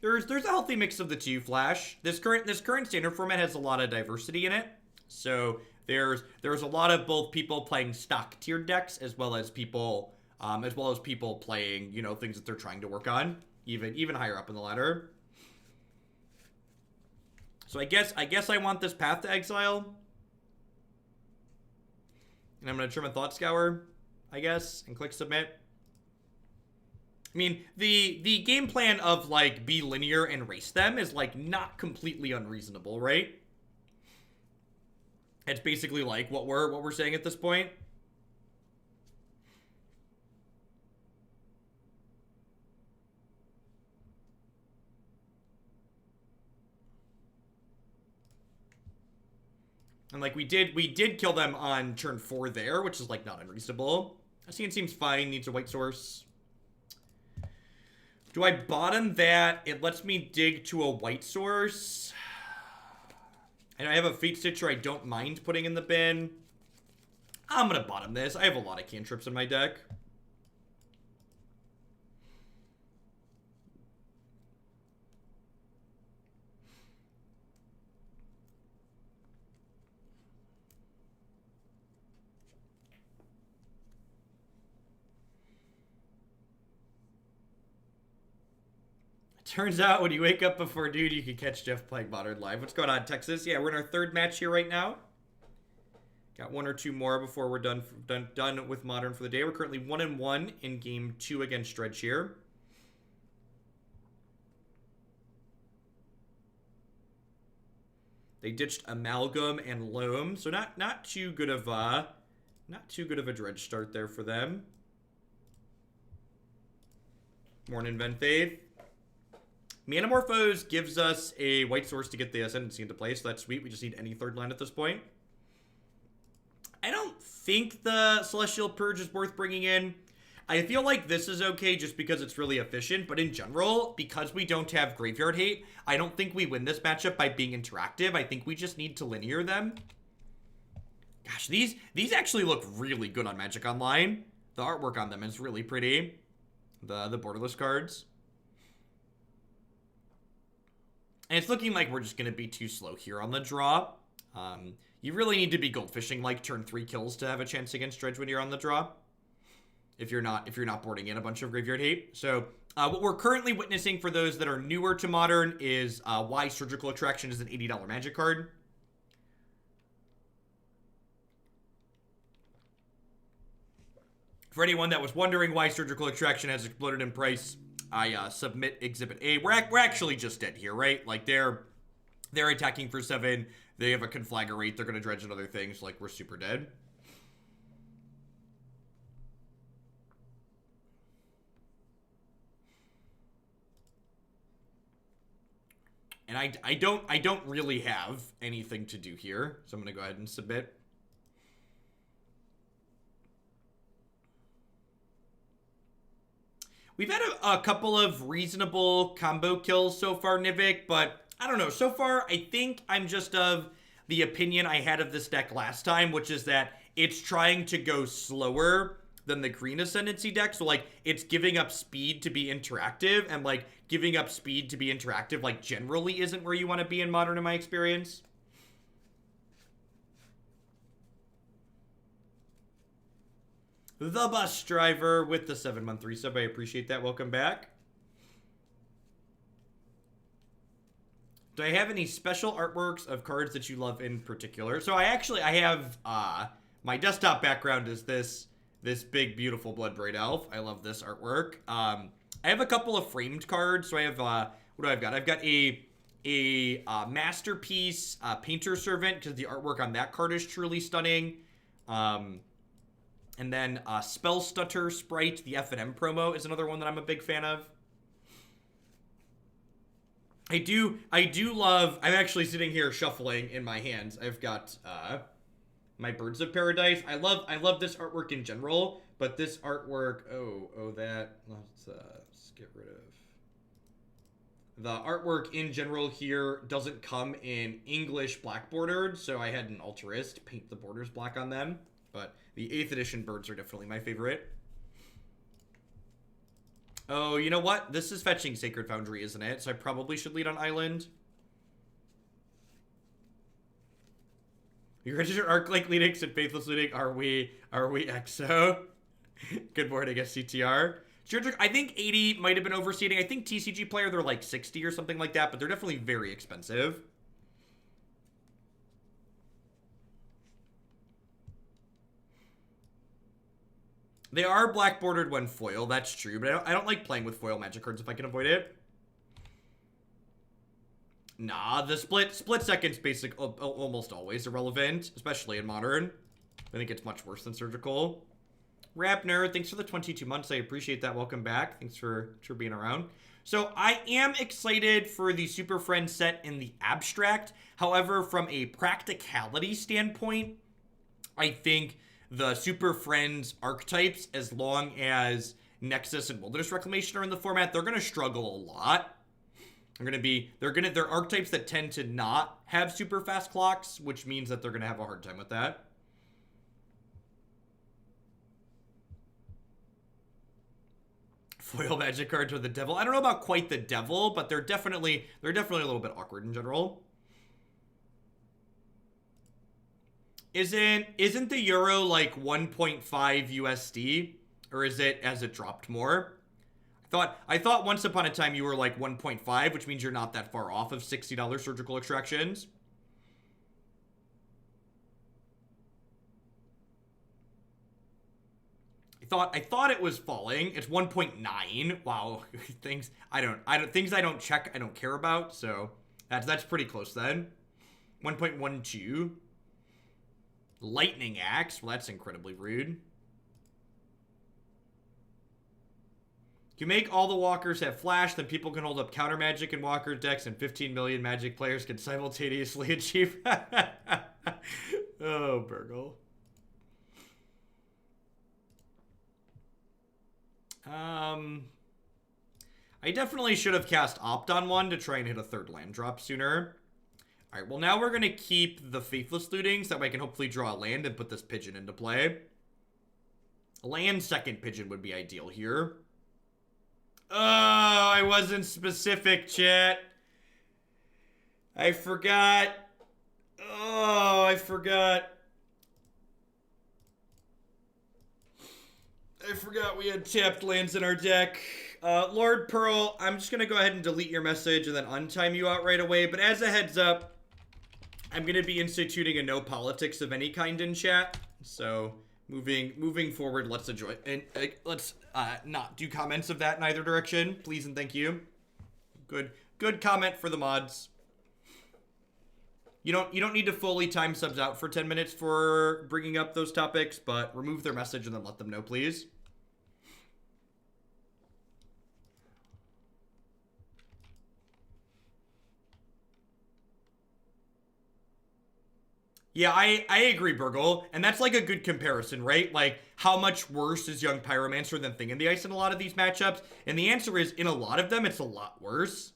There's a healthy mix of the two, Flash. This current standard format has a lot of diversity in it. So there's a lot of both people playing stock tiered decks as well as people playing, you know, things that they're trying to work on, even higher up in the ladder. So I guess I want this path to Exile. And I'm going to trim a Thought Scour, I guess, and click Submit. I mean, the game plan of, like, be linear and race them is, like, not completely unreasonable, right? It's basically, like, what we're saying at this point. And, like, we did kill them on turn 4 there, which is, like, not unreasonable. Ascian seems fine, needs a white source. Do I bottom that? It lets me dig to a white source. And I have a Fatestitcher I don't mind putting in the bin. I'm gonna bottom this. I have a lot of cantrips in my deck. Turns out when you wake up before noon, you can catch Jeff playing Modern live. What's going on, Texas? Yeah, we're in our 3rd match here right now. Got 1 or 2 more before we're done with Modern for the day. We're currently 1-1 in game 2 against Dredge here. They ditched Amalgam and Loam, so not too good of a Dredge start there for them. Morning, Venfaith. Manamorphose gives us a white source to get the Ascendancy into play, so that's sweet. We just need any 3rd land at this point. I don't think the Celestial Purge is worth bringing in. I feel like this is okay just because it's really efficient, but in general, because we don't have Graveyard Hate, I don't think we win this matchup by being interactive. I think we just need to linear them. Gosh, these actually look really good on Magic Online. The artwork on them is really pretty. The borderless cards. And it's looking like we're just going to be too slow here on the draw. You really need to be goldfishing like turn 3 kills to have a chance against Dredge when you're on the draw. If you're not boarding in a bunch of graveyard hate. So what we're currently witnessing for those that are newer to Modern is why Surgical Attraction is an $80 Magic card. For anyone that was wondering why Surgical Extraction has exploded in price, I submit Exhibit A. We're actually just dead here, right? Like, they're attacking for 7. They have a Conflagrate. They're going to dredge and other things. Like, we're super dead. And I don't really have anything to do here. So I'm going to go ahead and submit. We've had a couple of reasonable combo kills so far, Nivik, but I don't know. So far, I think I'm just of the opinion I had of this deck last time, which is that it's trying to go slower than the Green Ascendancy deck. So, like, it's giving up speed to be interactive, and, like, giving up speed to be interactive, like, generally isn't where you want to be in Modern, in my experience. The Bus Driver with the 7-month resub. I appreciate that. Welcome back. Do I have any special artworks of cards that you love in particular? So I have, my desktop background is this big, beautiful Bloodbraid Elf. I love this artwork. I have a couple of framed cards. So I have, what do I've got? I've got a Masterpiece Painter Servant, because the artwork on that card is truly stunning. And then Spell Stutter Sprite, the F&M promo, is another one that I'm a big fan of. I do love, I'm actually sitting here shuffling in my hands. I've got my Birds of Paradise. I love this artwork in general, but this artwork, let's get rid of. The artwork in general here doesn't come in English black bordered, so I had an Altarist paint the borders black on them. But the 8th edition birds are definitely my favorite. Oh, you know what? This is fetching Sacred Foundry, isn't it? So I probably should lead on Island. You registered Arclight Phoenix and Faithless Looting. Are we EXO? Good morning, SCTR. I think 80 might have been overseeding. I think TCG Player, they're like 60 or something like that, but they're definitely very expensive. They are black bordered when foil, that's true, but I don't like playing with foil Magic cards if I can avoid it. Nah, the split second's basic almost always irrelevant, especially in Modern. I think it's much worse than Surgical. Rapner, thanks for the 22 months. I appreciate that. Welcome back. Thanks for being around. So I am excited for the Super Friends set in the abstract. However, from a practicality standpoint, I think the Super Friends archetypes, as long as Nexus and Wilderness Reclamation are in the format, they're going to struggle a lot. They're archetypes that tend to not have super fast clocks, which means that they're going to have a hard time with that. Foil Magic cards with the Devil. I don't know about quite the Devil, but they're definitely a little bit awkward in general. Isn't the euro like 1.5 USD, or has it dropped more? I thought once upon a time you were like 1.5, which means you're not that far off of $60 Surgical Extractions. I thought it was falling. It's 1.9. Wow, things I don't check, I don't care about. So that's pretty close then. 1.12. Lightning Axe. Well, that's incredibly rude. If you make all the walkers have flash, then people can hold up counter magic in walker decks, and 15 million magic players can simultaneously achieve. Oh, Burgle. I definitely should have cast Opt on one to try and hit a 3rd land drop sooner. Alright, well now we're going to keep the Faithless Looting so that I can hopefully draw a land and put this Pigeon into play. A land 2nd Pigeon would be ideal here. Oh, I wasn't specific, chat. I forgot. Oh, I forgot. We had tapped lands in our deck. Lord Pearl, I'm just going to go ahead and delete your message and then untime you out right away. But as a heads up, I'm going to be instituting a no politics of any kind in chat. So Moving forward, let's enjoy and let's not do comments of that in either direction, please and thank you. Good comment for the mods. You don't need to fully time subs out for 10 minutes for bringing up those topics, but remove their message and then let them know, please. Yeah, I agree, Burgle. And that's like a good comparison, right? Like, how much worse is Young Pyromancer than Thing in the Ice in a lot of these matchups? And the answer is, in a lot of them, it's a lot worse.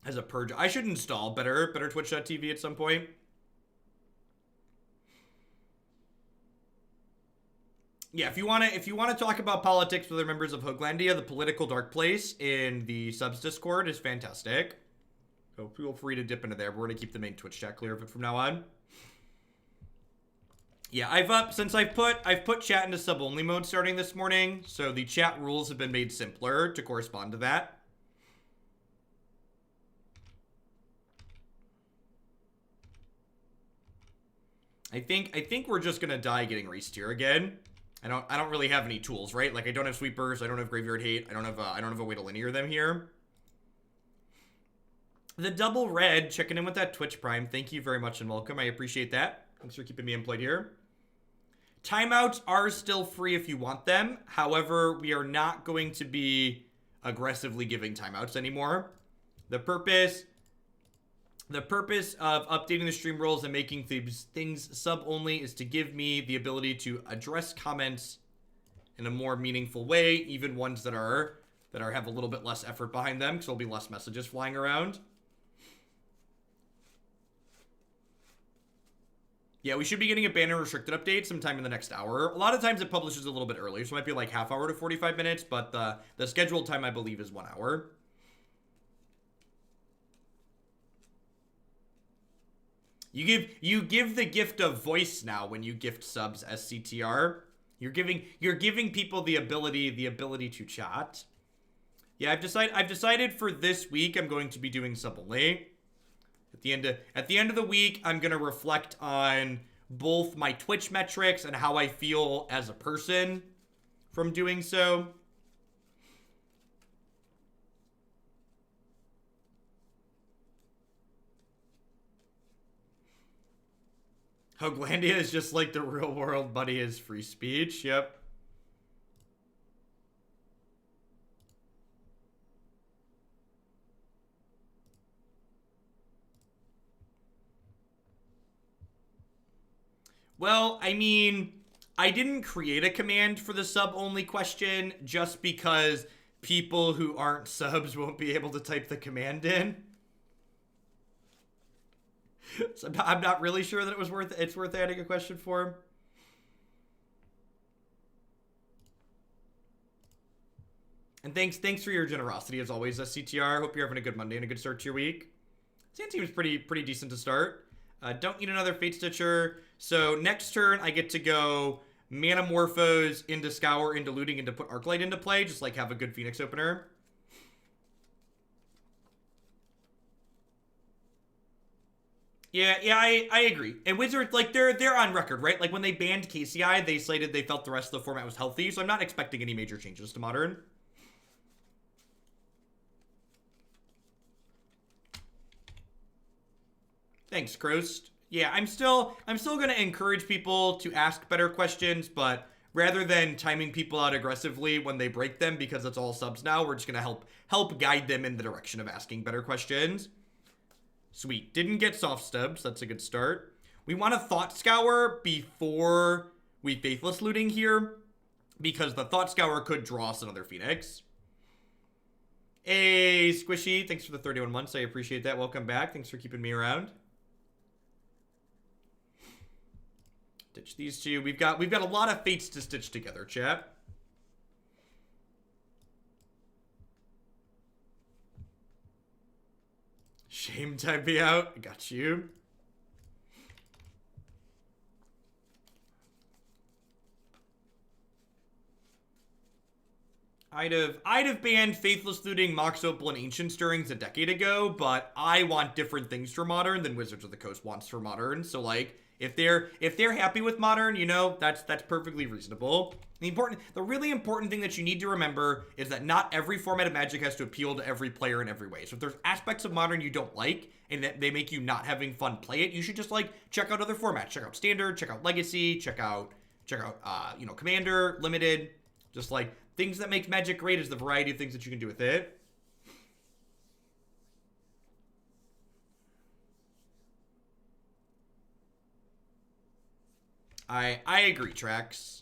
As a purge, I should install better Twitch.tv at some point. Yeah, if you wanna talk about politics with other members of Hooglandia, the political dark place in the subs Discord is fantastic. So feel free to dip into there. We're gonna keep the main Twitch chat clear of it from now on. Yeah, I've put chat into sub only mode starting this morning, so the chat rules have been made simpler to correspond to that. I think we're just gonna die getting Reached here again. I don't really have any tools, right? Like, I don't have sweepers, I don't have graveyard hate, I don't have a way to linear them here. The double red checking in with that Twitch Prime. Thank you very much and welcome. I appreciate that. Thanks for keeping me employed here. Timeouts are still free if you want them. However, we are not going to be aggressively giving timeouts anymore. The purpose of updating the stream rules and making things sub-only is to give me the ability to address comments in a more meaningful way, even ones that have a little bit less effort behind them, because there'll be less messages flying around. Yeah, we should be getting a banner restricted update sometime in the next hour. A lot of times it publishes a little bit earlier, so it might be like half hour to 45 minutes, but the scheduled time, I believe, is 1 hour. You give the gift of voice now when you gift subs SCTR. You're giving people the ability to chat. Yeah, I've decided for this week I'm going to be doing sub only. At the end of the week, I'm gonna reflect on both my Twitch metrics and how I feel as a person from doing so. Hooglandia is just like the real world, buddy, is free speech. Yep. Well, I mean, I didn't create a command for the sub-only question just because people who aren't subs won't be able to type the command in. So I'm not really sure that it's worth adding a question for. And thanks for your generosity as always, SCTR. Hope you're having a good Monday and a good start to your week. Sand seems pretty decent to start. Don't need another Fatestitcher. So next turn I get to go Manamorphose into Scour into Looting and to put Arclight into play, just like have a good Phoenix opener. Yeah, I agree. And Wizards, like, they're on record, right? Like, when they banned KCI, they cited they felt the rest of the format was healthy, so I'm not expecting any major changes to Modern. Thanks, Krost. Yeah, I'm still gonna encourage people to ask better questions, but rather than timing people out aggressively when they break them, because it's all subs now, we're just gonna help guide them in the direction of asking better questions. Sweet. Didn't get soft stubs. That's a good start. We want to Thought Scour before we Faithless Looting here, because the Thought Scour could draw us another Phoenix. Hey, Squishy. Thanks for the 31 months. I appreciate that. Welcome back. Thanks for keeping me around. Ditch these two. We've got a lot of fates to stitch together, chat. Shame type me out. I got you. I'd have banned Faithless Looting, Mox Opal, and Ancient Stirrings a decade ago, but I want different things for Modern than Wizards of the Coast wants for Modern. So like, if they're happy with Modern, you know, that's perfectly reasonable. The really important thing that you need to remember is that not every format of Magic has to appeal to every player in every way. So if there's aspects of Modern you don't like and that they make you not having fun play it, you should just like check out other formats. Check out Standard, check out Legacy, check out you know, Commander, Limited, just like things that make Magic great is the variety of things that you can do with it. I agree, Trax.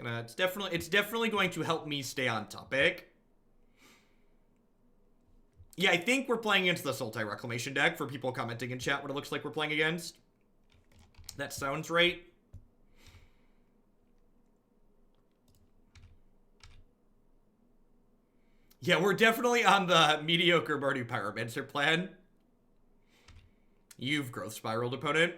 It's definitely going to help me stay on topic. Yeah, I think we're playing against the Sultai Reclamation deck for people commenting in chat what it looks like we're playing against. That sounds right. Yeah, we're definitely on the mediocre Mardu Pyromancer plan. You've growth spiraled, opponent.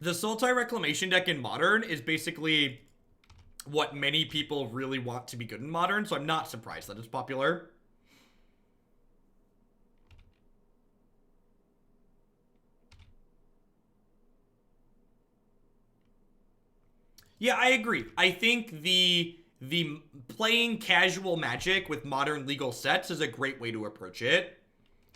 The Sultai Reclamation deck in Modern is basically what many people really want to be good in Modern, so I'm not surprised that it's popular. Yeah, I agree. I think the playing casual Magic with Modern legal sets is a great way to approach it.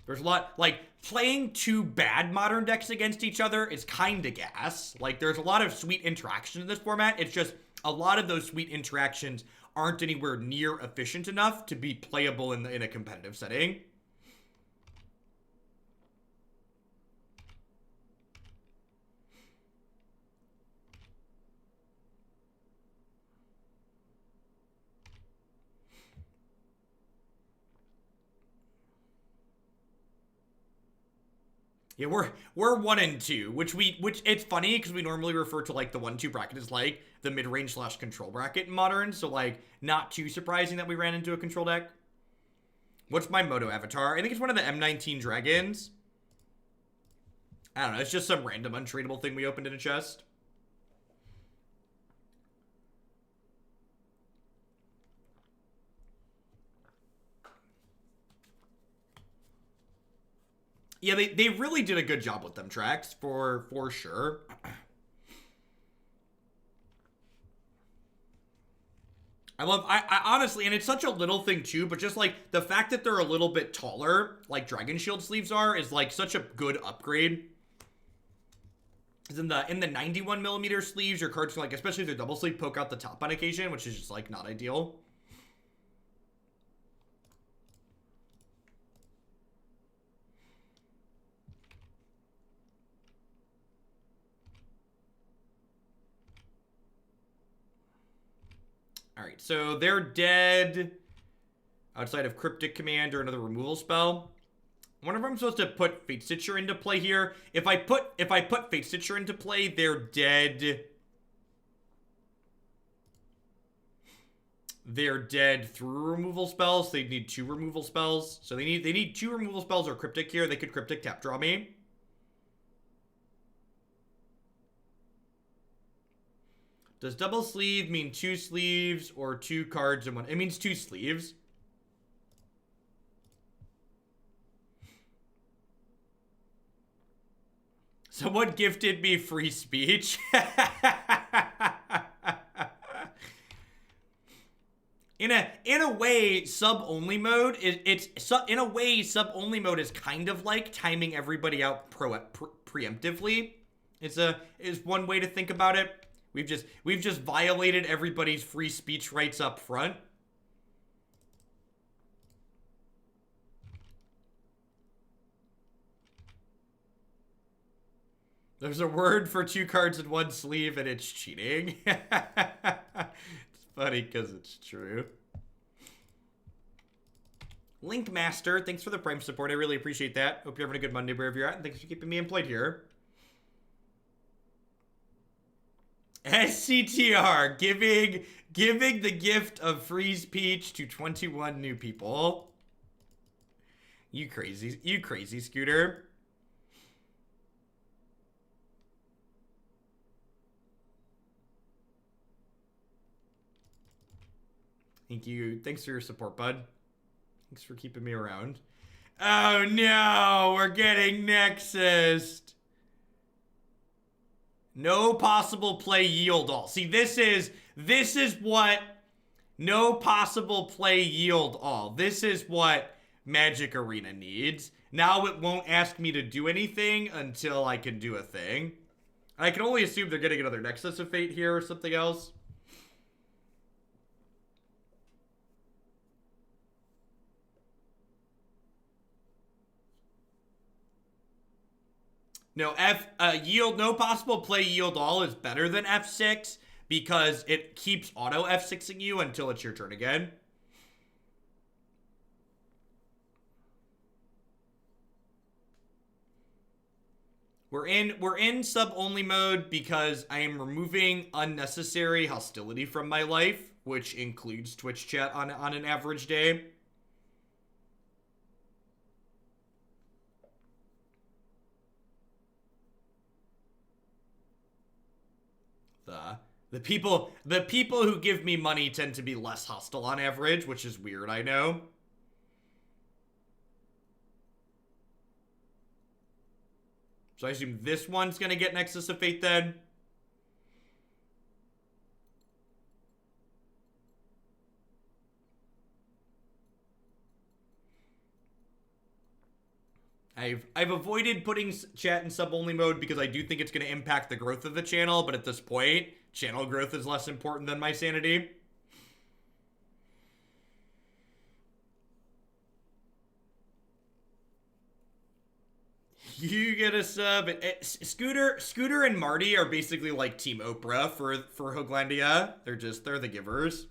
There's a lot, like, playing two bad Modern decks against each other is kind of gas. Like, there's a lot of sweet interaction in this format. It's just a lot of those sweet interactions aren't anywhere near efficient enough to be playable in a competitive setting. Yeah, we're 1 and 2, which it's funny because we normally refer to like the 1-2 bracket as like the mid-range / control bracket in Modern, so like not too surprising that we ran into a control deck. What's my Moto avatar? I think it's one of the M19 dragons. I don't know, it's just some random untradeable thing we opened in a chest. Yeah, they really did a good job with them tracks, for sure. I honestly, and it's such a little thing too, but just like the fact that they're a little bit taller, like Dragon Shield sleeves are, is like such a good upgrade. Because in the 91mm sleeves, your cards can, like, especially if they're double sleeve, poke out the top on occasion, which is just like not ideal. Alright, so they're dead outside of Cryptic Command or another removal spell. I wonder if I'm supposed to put Fatestitcher into play here. If I put Fatestitcher into play, they're dead. They're dead through removal spells. They need 2 removal spells. So they need 2 removal spells or Cryptic here. They could Cryptic tap draw me. Does double sleeve mean 2 sleeves or 2 cards in one? It means 2 sleeves. Someone gifted me free speech. In a way, sub-only mode is kind of like timing everybody out preemptively. Is one way to think about it. We've just violated everybody's free speech rights up front. There's a word for 2 cards in 1 sleeve, and it's cheating. It's funny because it's true. Link Master, thanks for the Prime support. I really appreciate that. Hope you're having a good Monday wherever you're at, and thanks for keeping me employed here. SCTR, giving the gift of free speech to 21 new people. You crazy Scooter. Thank you. Thanks for your support, bud. Thanks for keeping me around. Oh no, we're getting Nexus. No possible play yield all. See, this is what no possible play yield all. This is what Magic Arena needs. Now it won't ask me to do anything until I can do a thing. I can only assume they're getting another Nexus of Fate here or something else. No, yield, no possible play yield all is better than F6 because it keeps auto F6ing you until it's your turn again. We're in sub-only mode because I am removing unnecessary hostility from my life, which includes Twitch chat on an average day. The people who give me money tend to be less hostile on average, which is weird, I know. So I assume this one's gonna get Nexus of Fate then. I've avoided putting chat in sub-only mode because I do think it's going to impact the growth of the channel, but at this point, channel growth is less important than my sanity. You get a sub. Scooter and Marty are basically like Team Oprah for Hoaglandia. They're the givers.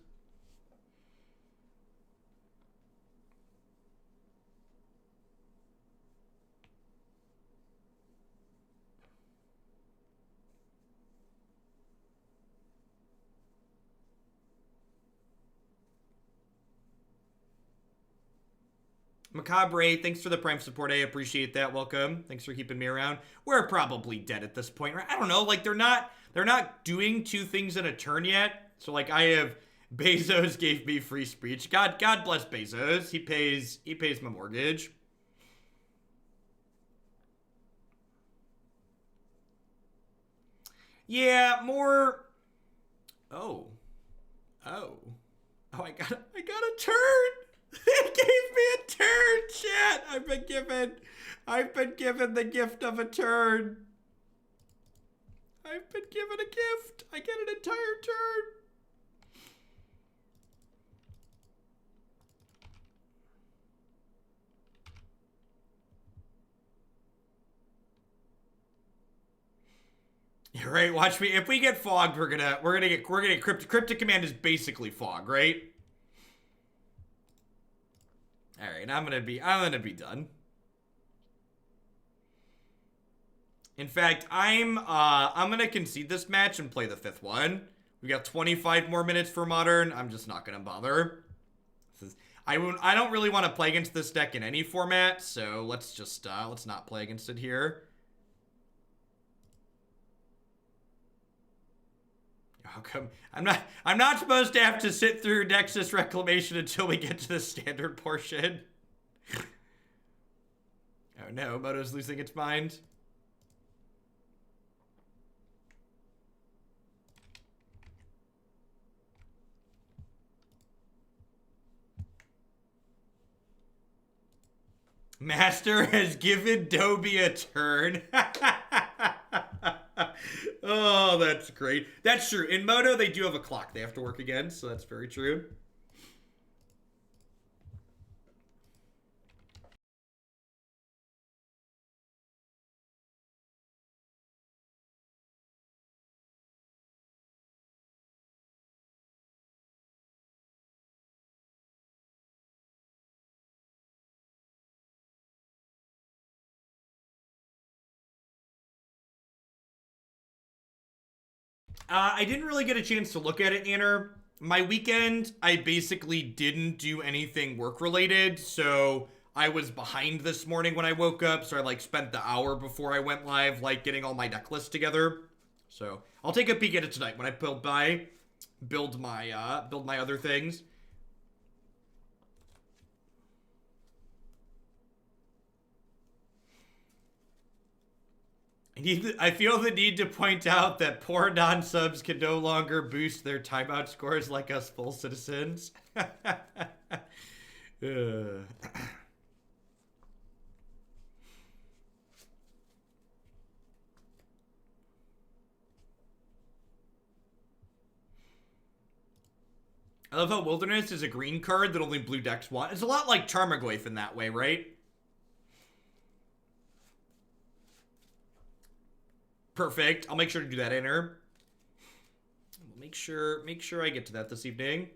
Macabre, thanks for the Prime support. I appreciate that. Welcome. Thanks for keeping me around. We're probably dead at this point, right? I don't know. Like they're not doing two things in a turn yet. So like I have Bezos gave me free speech. God bless Bezos. He pays my mortgage. Yeah, more. Oh, I got a turn. It gave me a turn, chat. I've been given the gift of a turn. I've been given a gift. I get an entire turn. You're right. Watch me. If we get fogged, we're gonna get cryptic command is basically fog, right? All right, I'm gonna be done. In fact, I'm gonna concede this match and play the 5th one. We got 25 more minutes for Modern. I'm just not gonna bother. I don't really want to play against this deck in any format, so let's not play against it here. How come I'm not supposed to have to sit through Nexus Reclamation until we get to the standard portion? Oh no, Moto's losing its mind. Master has given Dobie a turn. Oh, that's great. That's true. In Moto, they do have a clock they have to work against, so that's very true. I didn't really get a chance to look at it, Anner. My weekend, I basically didn't do anything work-related, so I was behind this morning when I woke up, so I, like, spent the hour before I went live, like, getting all my deck lists together. So, I'll take a peek at it tonight when I build my other things. I feel the need to point out that poor non-subs can no longer boost their timeout scores like us full citizens. I love how Wilderness is a green card that only blue decks want. It's a lot like Tarmogoyf in that way, right? Perfect. I'll make sure to do that enter. Make sure I get to that this evening.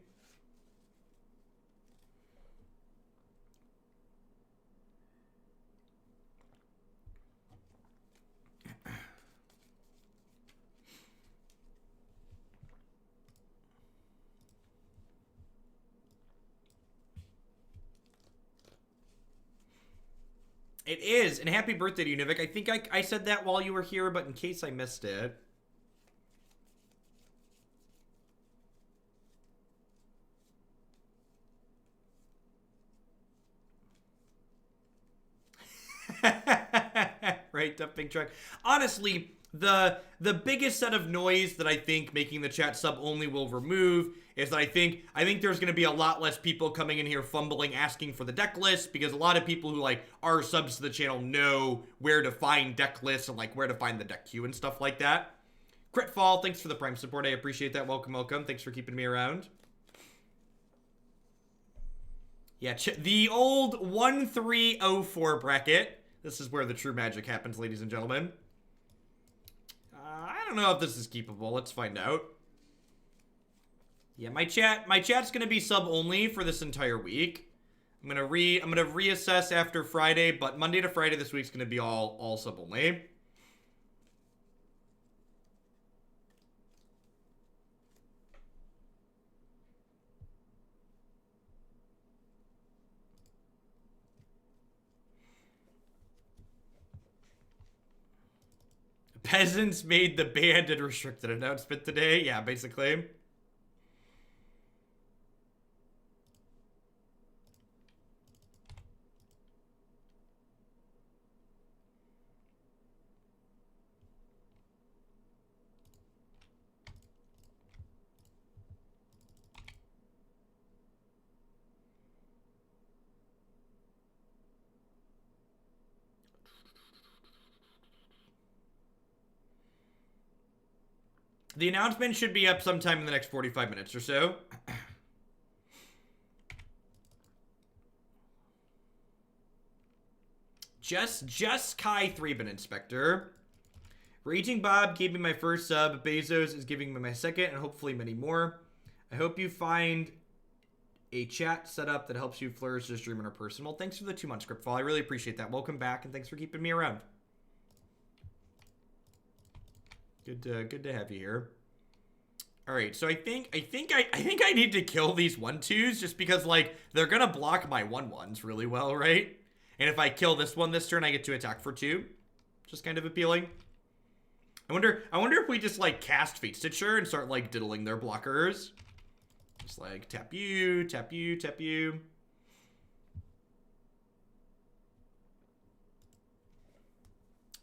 It is, and happy birthday to you, Nivik. I think I said that while you were here, but in case I missed it. Right, dumping truck. Honestly, the biggest set of noise that I think making the chat sub only will remove is that I think there's going to be a lot less people coming in here fumbling asking for the deck list, because a lot of people who like are subs to the channel know where to find deck lists and like where to find the deck queue and stuff like that. Critfall, thanks for the Prime support. I appreciate that. Welcome, welcome. Thanks for keeping me around. Yeah, the old 1304 bracket. This is where the true magic happens, ladies and gentlemen. I don't know if this is keepable. Let's find out. Yeah, my chat's gonna be sub only for this entire week. I'm gonna reassess after Friday, but Monday to Friday this week's gonna be all sub only. Peasants made the banned and restricted announcement today. Yeah, basically. The announcement should be up sometime in the next 45 minutes or so. Jeskai 3-bin Inspector. Raging Bob gave me my first sub. Bezos is giving me my second, and hopefully many more. I hope you find a chat setup that helps you flourish as a streamer or person. Well, thanks for the 2 months, Scriptfall. I really appreciate that. Welcome back, and thanks for keeping me around. Good to have you here. All right, so I think I need to kill these 1/2s just because like they're gonna block my 1/1s really well, right? And if I kill this one this turn, I get to attack for 2, just kind of appealing. I wonder if we just like cast Fatestitcher and start like diddling their blockers, just like tap you, tap you, tap you.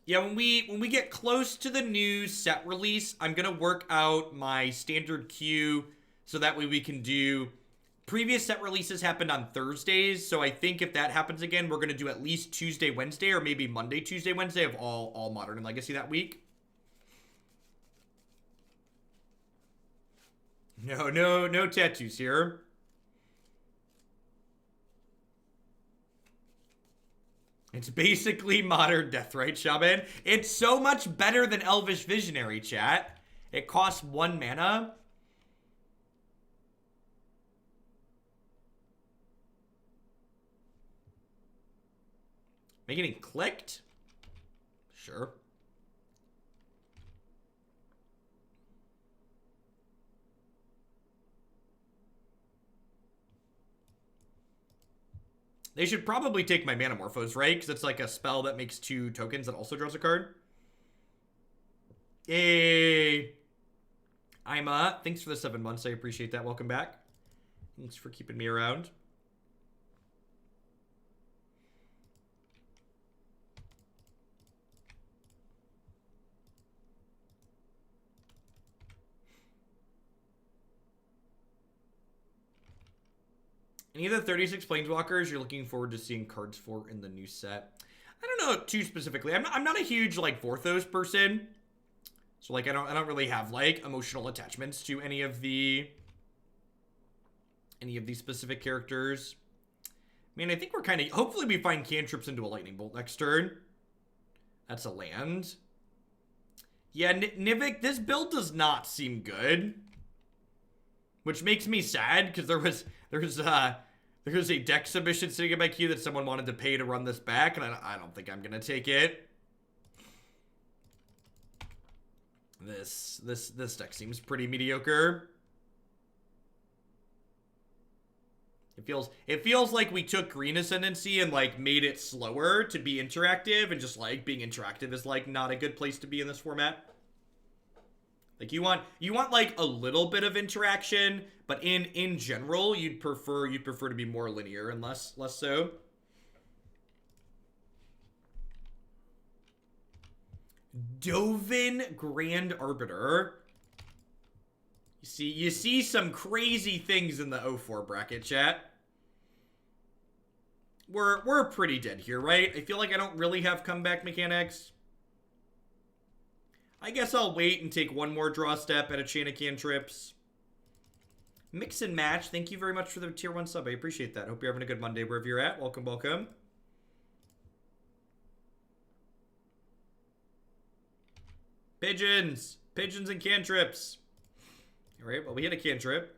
Yeah, when we get close to the new set release, I'm gonna work out my standard queue so that way we can do. Previous set releases happened on Thursdays, so I think if that happens again, we're gonna do at least Tuesday, Wednesday, or maybe Monday, Tuesday, Wednesday of all Modern and Legacy that week. No tattoos here. It's basically modern death, right, Shaman? It's so much better than Elvish Visionary, chat. It costs 1 mana. Am I getting clicked? Sure. They should probably take my Manamorphose, right? Because it's like a spell that makes 2 tokens that also draws a card. Hey. Thanks for the 7 months. I appreciate that. Welcome back. Thanks for keeping me around. Any of the 36 Planeswalkers you're looking forward to seeing cards for in the new set? I don't know too specifically. I'm not a huge, like, Vorthos person. So, like, I don't really have, like, emotional attachments to any of these specific characters. I mean, I think we're kind of... Hopefully we find cantrips into a Lightning Bolt next turn. That's a land. Yeah, Nivik, this build does not seem good. Which makes me sad, because there was a deck submission sitting in my queue that someone wanted to pay to run this back, and I don't think I'm going to take it. This deck seems pretty mediocre. It feels like we took Green Ascendancy and, like, made it slower to be interactive, and just, like, being interactive is, like, not a good place to be in this format. Like, you want like a little bit of interaction, but in general, you'd prefer to be more linear and less so. Dovin Grand Arbiter. You see some crazy things in the 04 bracket, chat. We're pretty dead here, right? I feel like I don't really have comeback mechanics. I guess I'll wait and take one more draw step at a chain of cantrips. Mix and match. Thank you very much for the tier 1 sub. I appreciate that. Hope you're having a good Monday wherever you're at. Welcome, welcome. Pigeons. Pigeons and cantrips. All right, well, we hit a cantrip.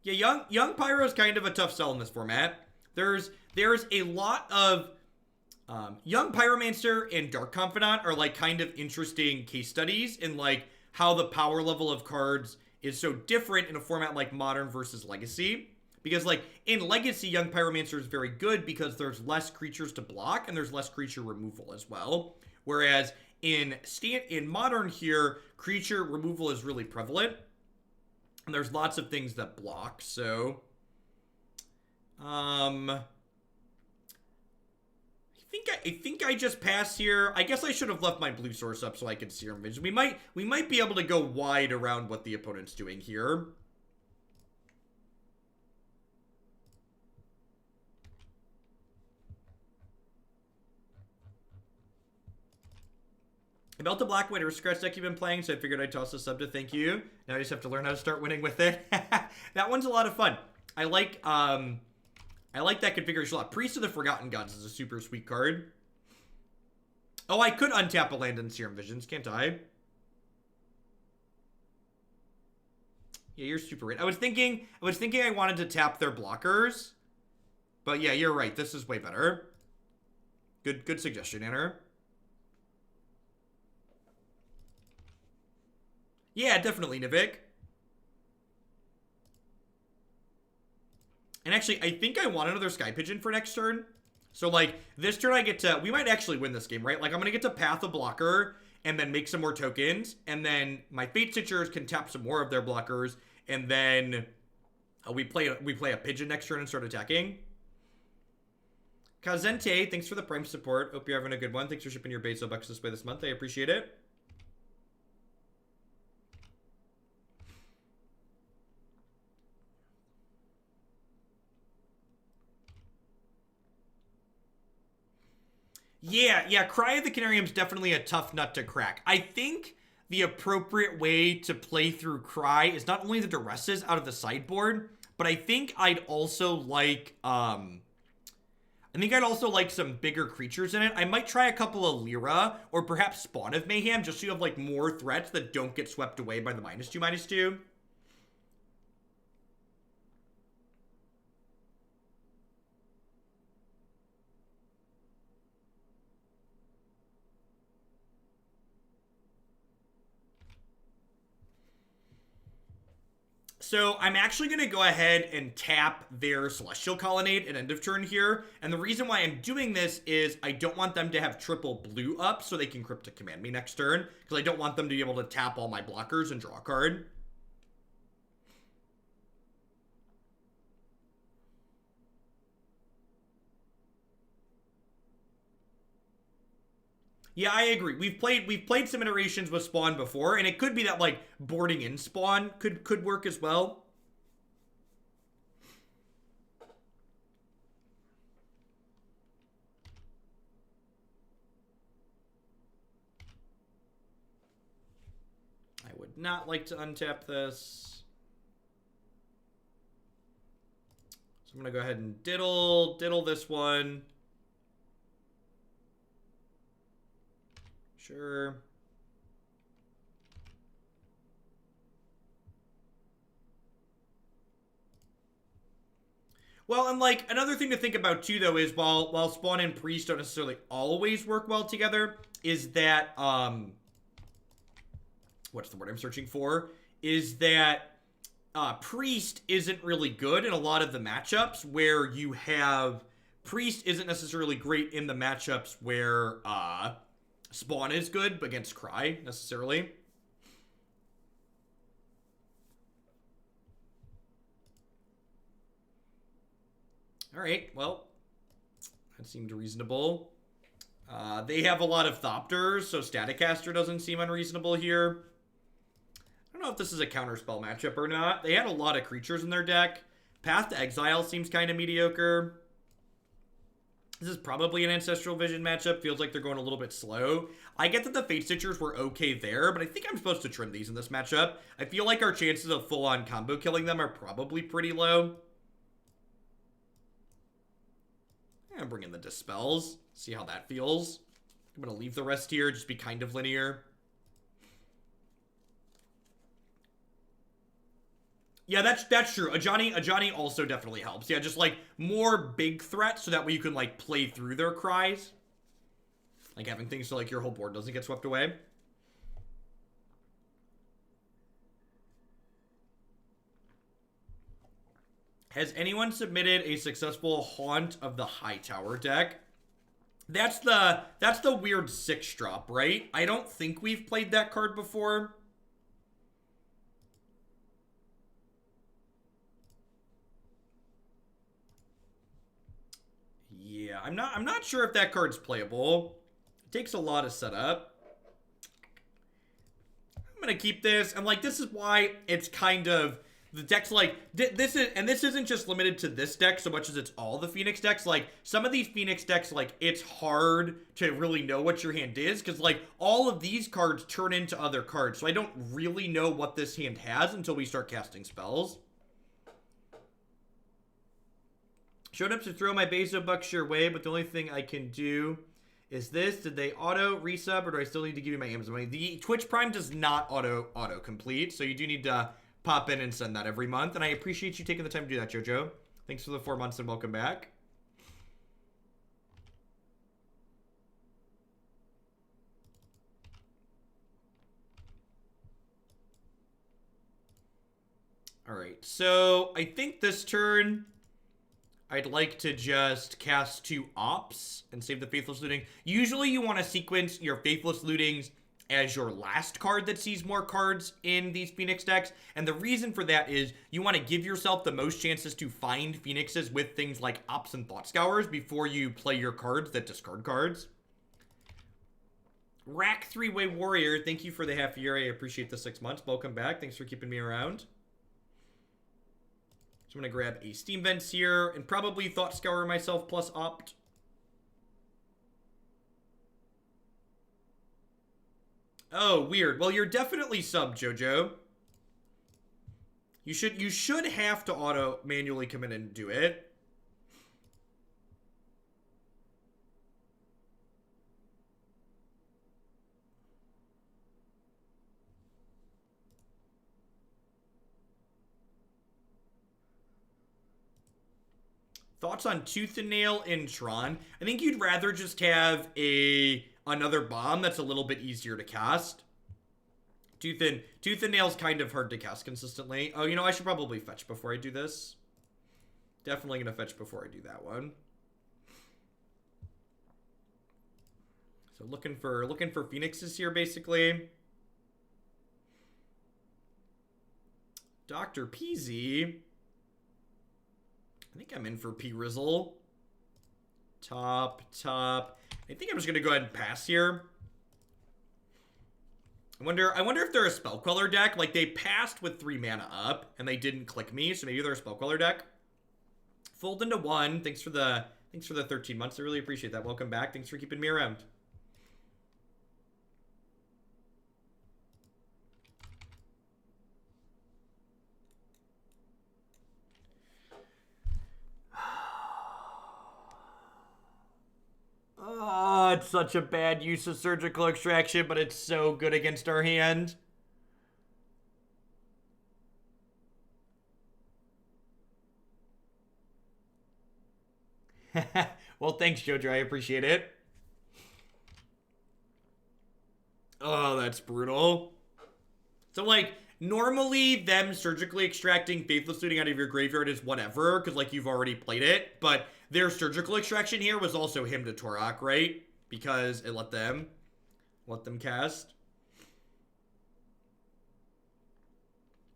Yeah, Young Pyro is kind of a tough sell in this format. There's a lot of Young Pyromancer and Dark Confidant are, like, kind of interesting case studies in, like, how the power level of cards is so different in a format like Modern versus Legacy. Because, like, in Legacy, Young Pyromancer is very good because there's less creatures to block and there's less creature removal as well. Whereas in Modern here, creature removal is really prevalent. And there's lots of things that block, so... I think I just pass here. I guess I should have left my blue source up so I could Serum Vision. We might be able to go wide around what the opponent's doing here. I built a black white aristocrats deck you've been playing, so I figured I'd toss a sub to thank you. Now I just have to learn how to start winning with it. That one's a lot of fun. I like that configuration a lot. Priest of the Forgotten Gods is a super sweet card. Oh, I could untap a land in Serum Visions, can't I? Yeah, you're super right. I was thinking I wanted to tap their blockers. But yeah, you're right. This is way better. Good suggestion, Anna. Yeah, definitely, Nivik. And actually, I think I want another Sky Pigeon for next turn. So, like, this turn I get to... We might actually win this game, right? Like, I'm going to get to Path a blocker and then make some more tokens. And then my Fatestitchers can tap some more of their blockers. And then we play a Pigeon next turn and start attacking. Kazente, thanks for the Prime support. Hope you're having a good one. Thanks for shipping your Bezo bucks this way this month. I appreciate it. Yeah, Cry of the Canarium is definitely a tough nut to crack. I think the appropriate way to play through Cry is not only the duresses out of the sideboard, but I think I'd also like, some bigger creatures in it. I might try a couple of Lyra, or perhaps Spawn of Mayhem, just so you have, like, more threats that don't get swept away by the -2/-2. So I'm actually going to go ahead and tap their Celestial Colonnade at end of turn here. And the reason why I'm doing this is I don't want them to have triple blue up so they can Cryptic Command me next turn. Because I don't want them to be able to tap all my blockers and draw a card. Yeah, I agree. We've played some iterations with Spawn before, and it could be that like boarding in Spawn could work as well. I would not like to untap this. So I'm gonna go ahead and diddle this one. Sure. Well, and like another thing to think about too, though, is while Spawn and Priest don't necessarily always work well together, is that what's the word I'm searching for? Is that Priest isn't really good in a lot of the matchups where you have Priest isn't necessarily great in the matchups where Spawn is good against Cry, necessarily. Alright, well, that seemed reasonable. They have a lot of Thopters, so Staticaster doesn't seem unreasonable here. I don't know if this is a counterspell matchup or not. They had a lot of creatures in their deck. Path to Exile seems kind of mediocre. This is probably an Ancestral Vision matchup. Feels like they're going a little bit slow. I get that the Fatestitchers were okay there, but I think I'm supposed to trim these in this matchup. I feel like our chances of full-on combo killing them are probably pretty low. I'm bringing the Dispels. See how that feels. I'm going to leave the rest here. Just be kind of linear. Yeah, that's true. Ajani also definitely helps. Yeah, just like more big threats so that way you can like play through their cries. Like having things so like your whole board doesn't get swept away. Has anyone submitted a successful Haunt of the Hightower deck? That's the weird 6-drop, right? I don't think we've played that card before. Yeah, I'm not sure if that card's playable. It takes a lot of setup. I'm gonna keep this, and like this is why it's kind of the deck's like this isn't just limited to this deck so much as it's all the Phoenix decks. Like some of these Phoenix decks, like it's hard to really know what your hand is because like all of these cards turn into other cards. So I don't really know what this hand has until we start casting spells. Showed up to throw my Bezo Bucks your way, but the only thing I can do is this. Did they auto resub, or do I still need to give you my Amazon money? The Twitch Prime does not auto complete, so you do need to pop in and send that every month. And I appreciate you taking the time to do that, Jojo. Thanks for the 4 months and welcome back. All right, so I think this turn I'd like to just cast 2 Ops and save the Faithless Looting. Usually you want to sequence your Faithless Lootings as your last card that sees more cards in these Phoenix decks. And the reason for that is you want to give yourself the most chances to find Phoenixes with things like Ops and Thought Scours before you play your cards that discard cards. Rack 3-Way Warrior, thank you for the half year. I appreciate the 6 months. Welcome back. Thanks for keeping me around. So I'm going to grab a Steam Vents here and probably Thought Scour myself plus Opt. Oh, weird. Well, you're definitely sub, Jojo. You should have to auto manually come in and do it. Thoughts on Tooth and Nail in Tron? I think you'd rather just have another bomb that's a little bit easier to cast. Tooth and Nail's kind of hard to cast consistently. Oh, you know, I should probably fetch before I do this. Definitely gonna fetch before I do that one. So looking for Phoenixes here, basically. Dr. Peasy. I think I'm in for P-Rizzle. Top. I think I'm just going to go ahead and pass here. I wonder if they're a Spell Queller deck. Like, they passed with 3 mana up, and they didn't click me, so maybe they're a Spell Queller deck. Fold into 1. Thanks for the 13 months. I really appreciate that. Welcome back. Thanks for keeping me around. Oh, it's such a bad use of Surgical Extraction, but it's so good against our hand. Well, thanks, Jojo. I appreciate it. Oh, that's brutal. So, like, normally them surgically extracting Faithless Looting out of your graveyard is whatever, because, like, you've already played it. But their surgical extraction here was also Hymn to Torok, right? Because it let them cast.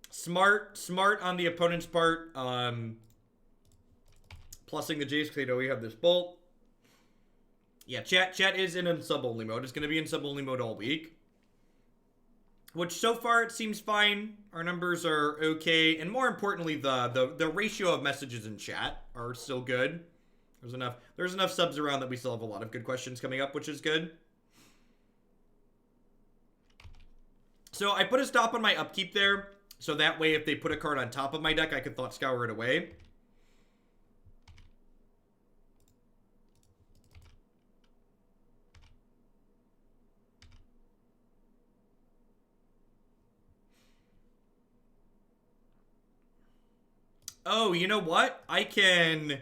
Smart on the opponent's part. Plussing the Jace because they know we have this bolt. Yeah, chat is in sub-only mode. It's going to be in sub-only mode all week. Which, so far, it seems fine. Our numbers are okay. And more importantly, the ratio of messages in chat are still good. There's enough subs around that we still have a lot of good questions coming up, which is good. So I put a stop on my upkeep there. So that way, if they put a card on top of my deck, I could Thought Scour it away. Oh, you know what? I can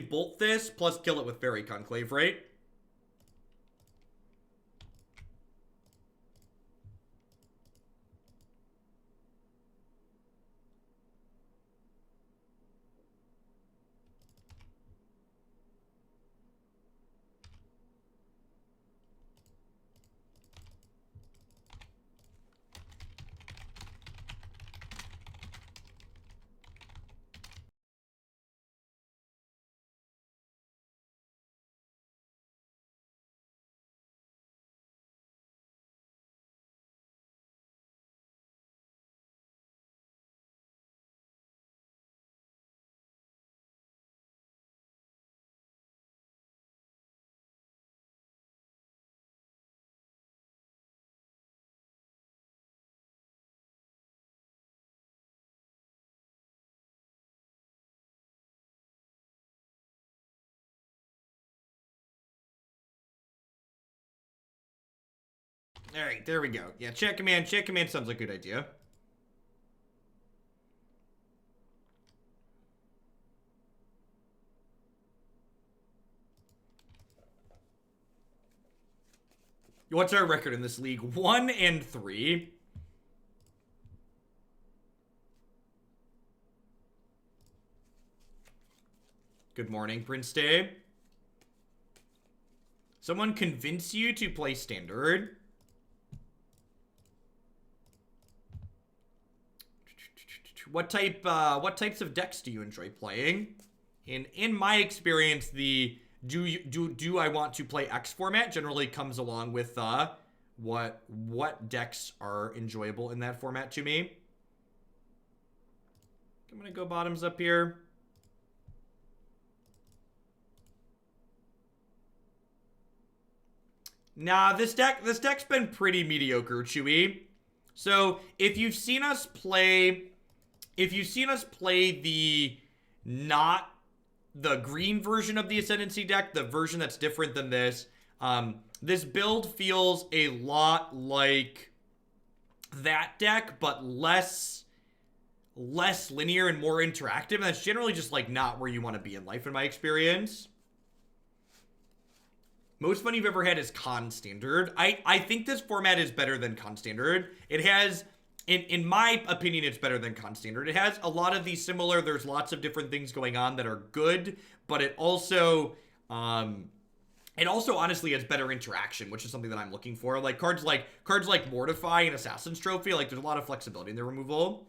bolt this plus kill it with Faerie Conclave, right? All right, there we go. Yeah, check command sounds like a good idea. What's our record in this league? 1-3. Good morning, Prince Day. Someone convince you to play Standard? What types of decks do you enjoy playing? In my experience, the do I want to play X format generally comes along with what decks are enjoyable in that format to me. I'm gonna go bottoms up here. Nah, this deck's been pretty mediocre, Chewy. So if you've seen us play the not the green version of the Ascendancy deck, the version that's different than this, this build feels a lot like that deck, but less linear and more interactive. And that's generally just like not where you want to be in life, in my experience. Most fun you've ever had is Con Standard. I think this format is better than Con Standard. It has, in my opinion, it's better than Con Standard. It has a lot of these similar, there's lots of different things going on that are good, but it also honestly has better interaction, which is something that I'm looking for. Like cards like Mortify and Assassin's Trophy, like there's a lot of flexibility in their removal.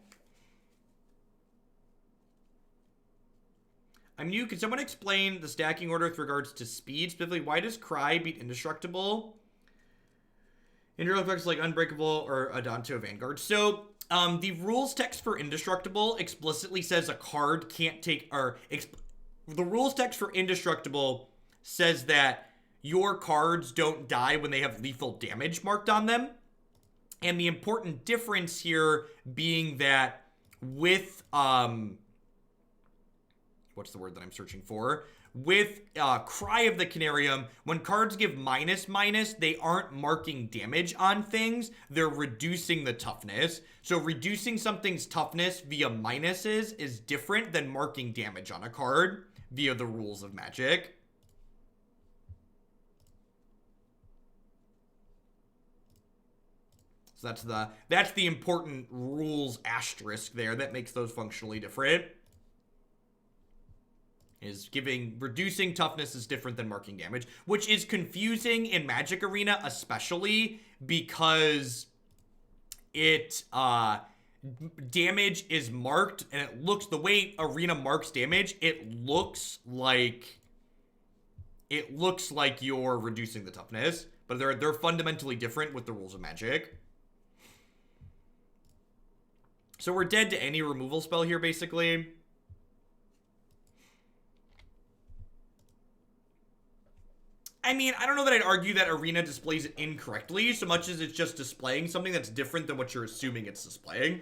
I'm new. Can someone explain the stacking order with regards to speed? Specifically, why does Cry beat Indestructible? Injury effects like Unbreakable or Adanto Vanguard. So, the rules text for Indestructible explicitly says a card can't take, the rules text for Indestructible says that your cards don't die when they have lethal damage marked on them. And the important difference here being that with, what's the word that I'm searching for? With Cry of the Canarium, when cards give --, they aren't marking damage on things, they're reducing the toughness. So reducing something's toughness via minuses is different than marking damage on a card via the rules of Magic. So that's the important rules asterisk there that makes those functionally different. Is reducing toughness is different than marking damage, which is confusing in Magic Arena, especially because it, damage is marked, and it looks, the way Arena marks damage, it looks like you're reducing the toughness, but they're fundamentally different with the rules of Magic. So we're dead to any removal spell here, basically. I mean, I don't know that I'd argue that Arena displays it incorrectly, so much as it's just displaying something that's different than what you're assuming it's displaying.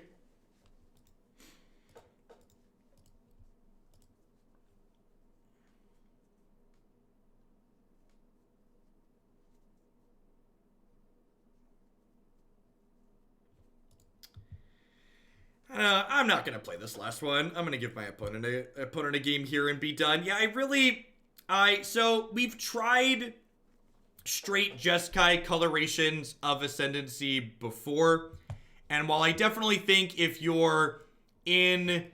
I'm not going to play this last one. I'm going to give my opponent a game here and be done. Yeah, so we've tried straight Jeskai colorations of Ascendancy before, and while I definitely think if you're in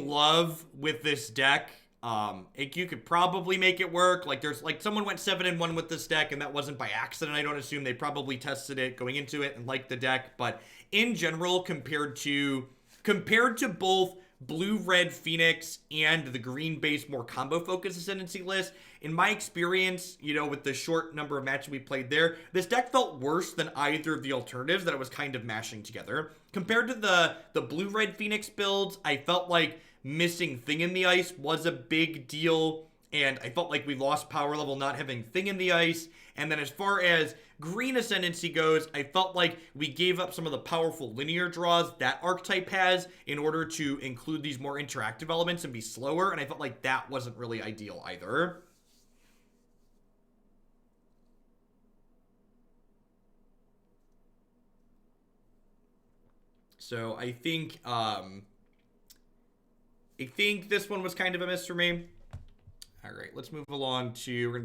love with this deck, you could probably make it work. Like someone went 7-1 with this deck, and that wasn't by accident. I don't assume they probably tested it going into it and liked the deck, but in general, compared to both blue-red Phoenix and the green-based, more combo-focused Ascendancy list, in my experience, with the short number of matches we played there, this deck felt worse than either of the alternatives that it was kind of mashing together. Compared to the blue-red Phoenix builds, I felt like missing Thing in the Ice was a big deal, and I felt like we lost power level not having Thing in the Ice. And then as far as green Ascendancy goes, I felt like we gave up some of the powerful linear draws that Archetype has in order to include these more interactive elements and be slower, and I felt like that wasn't really ideal either. So I think this one was kind of a miss for me. All right, let's move along to...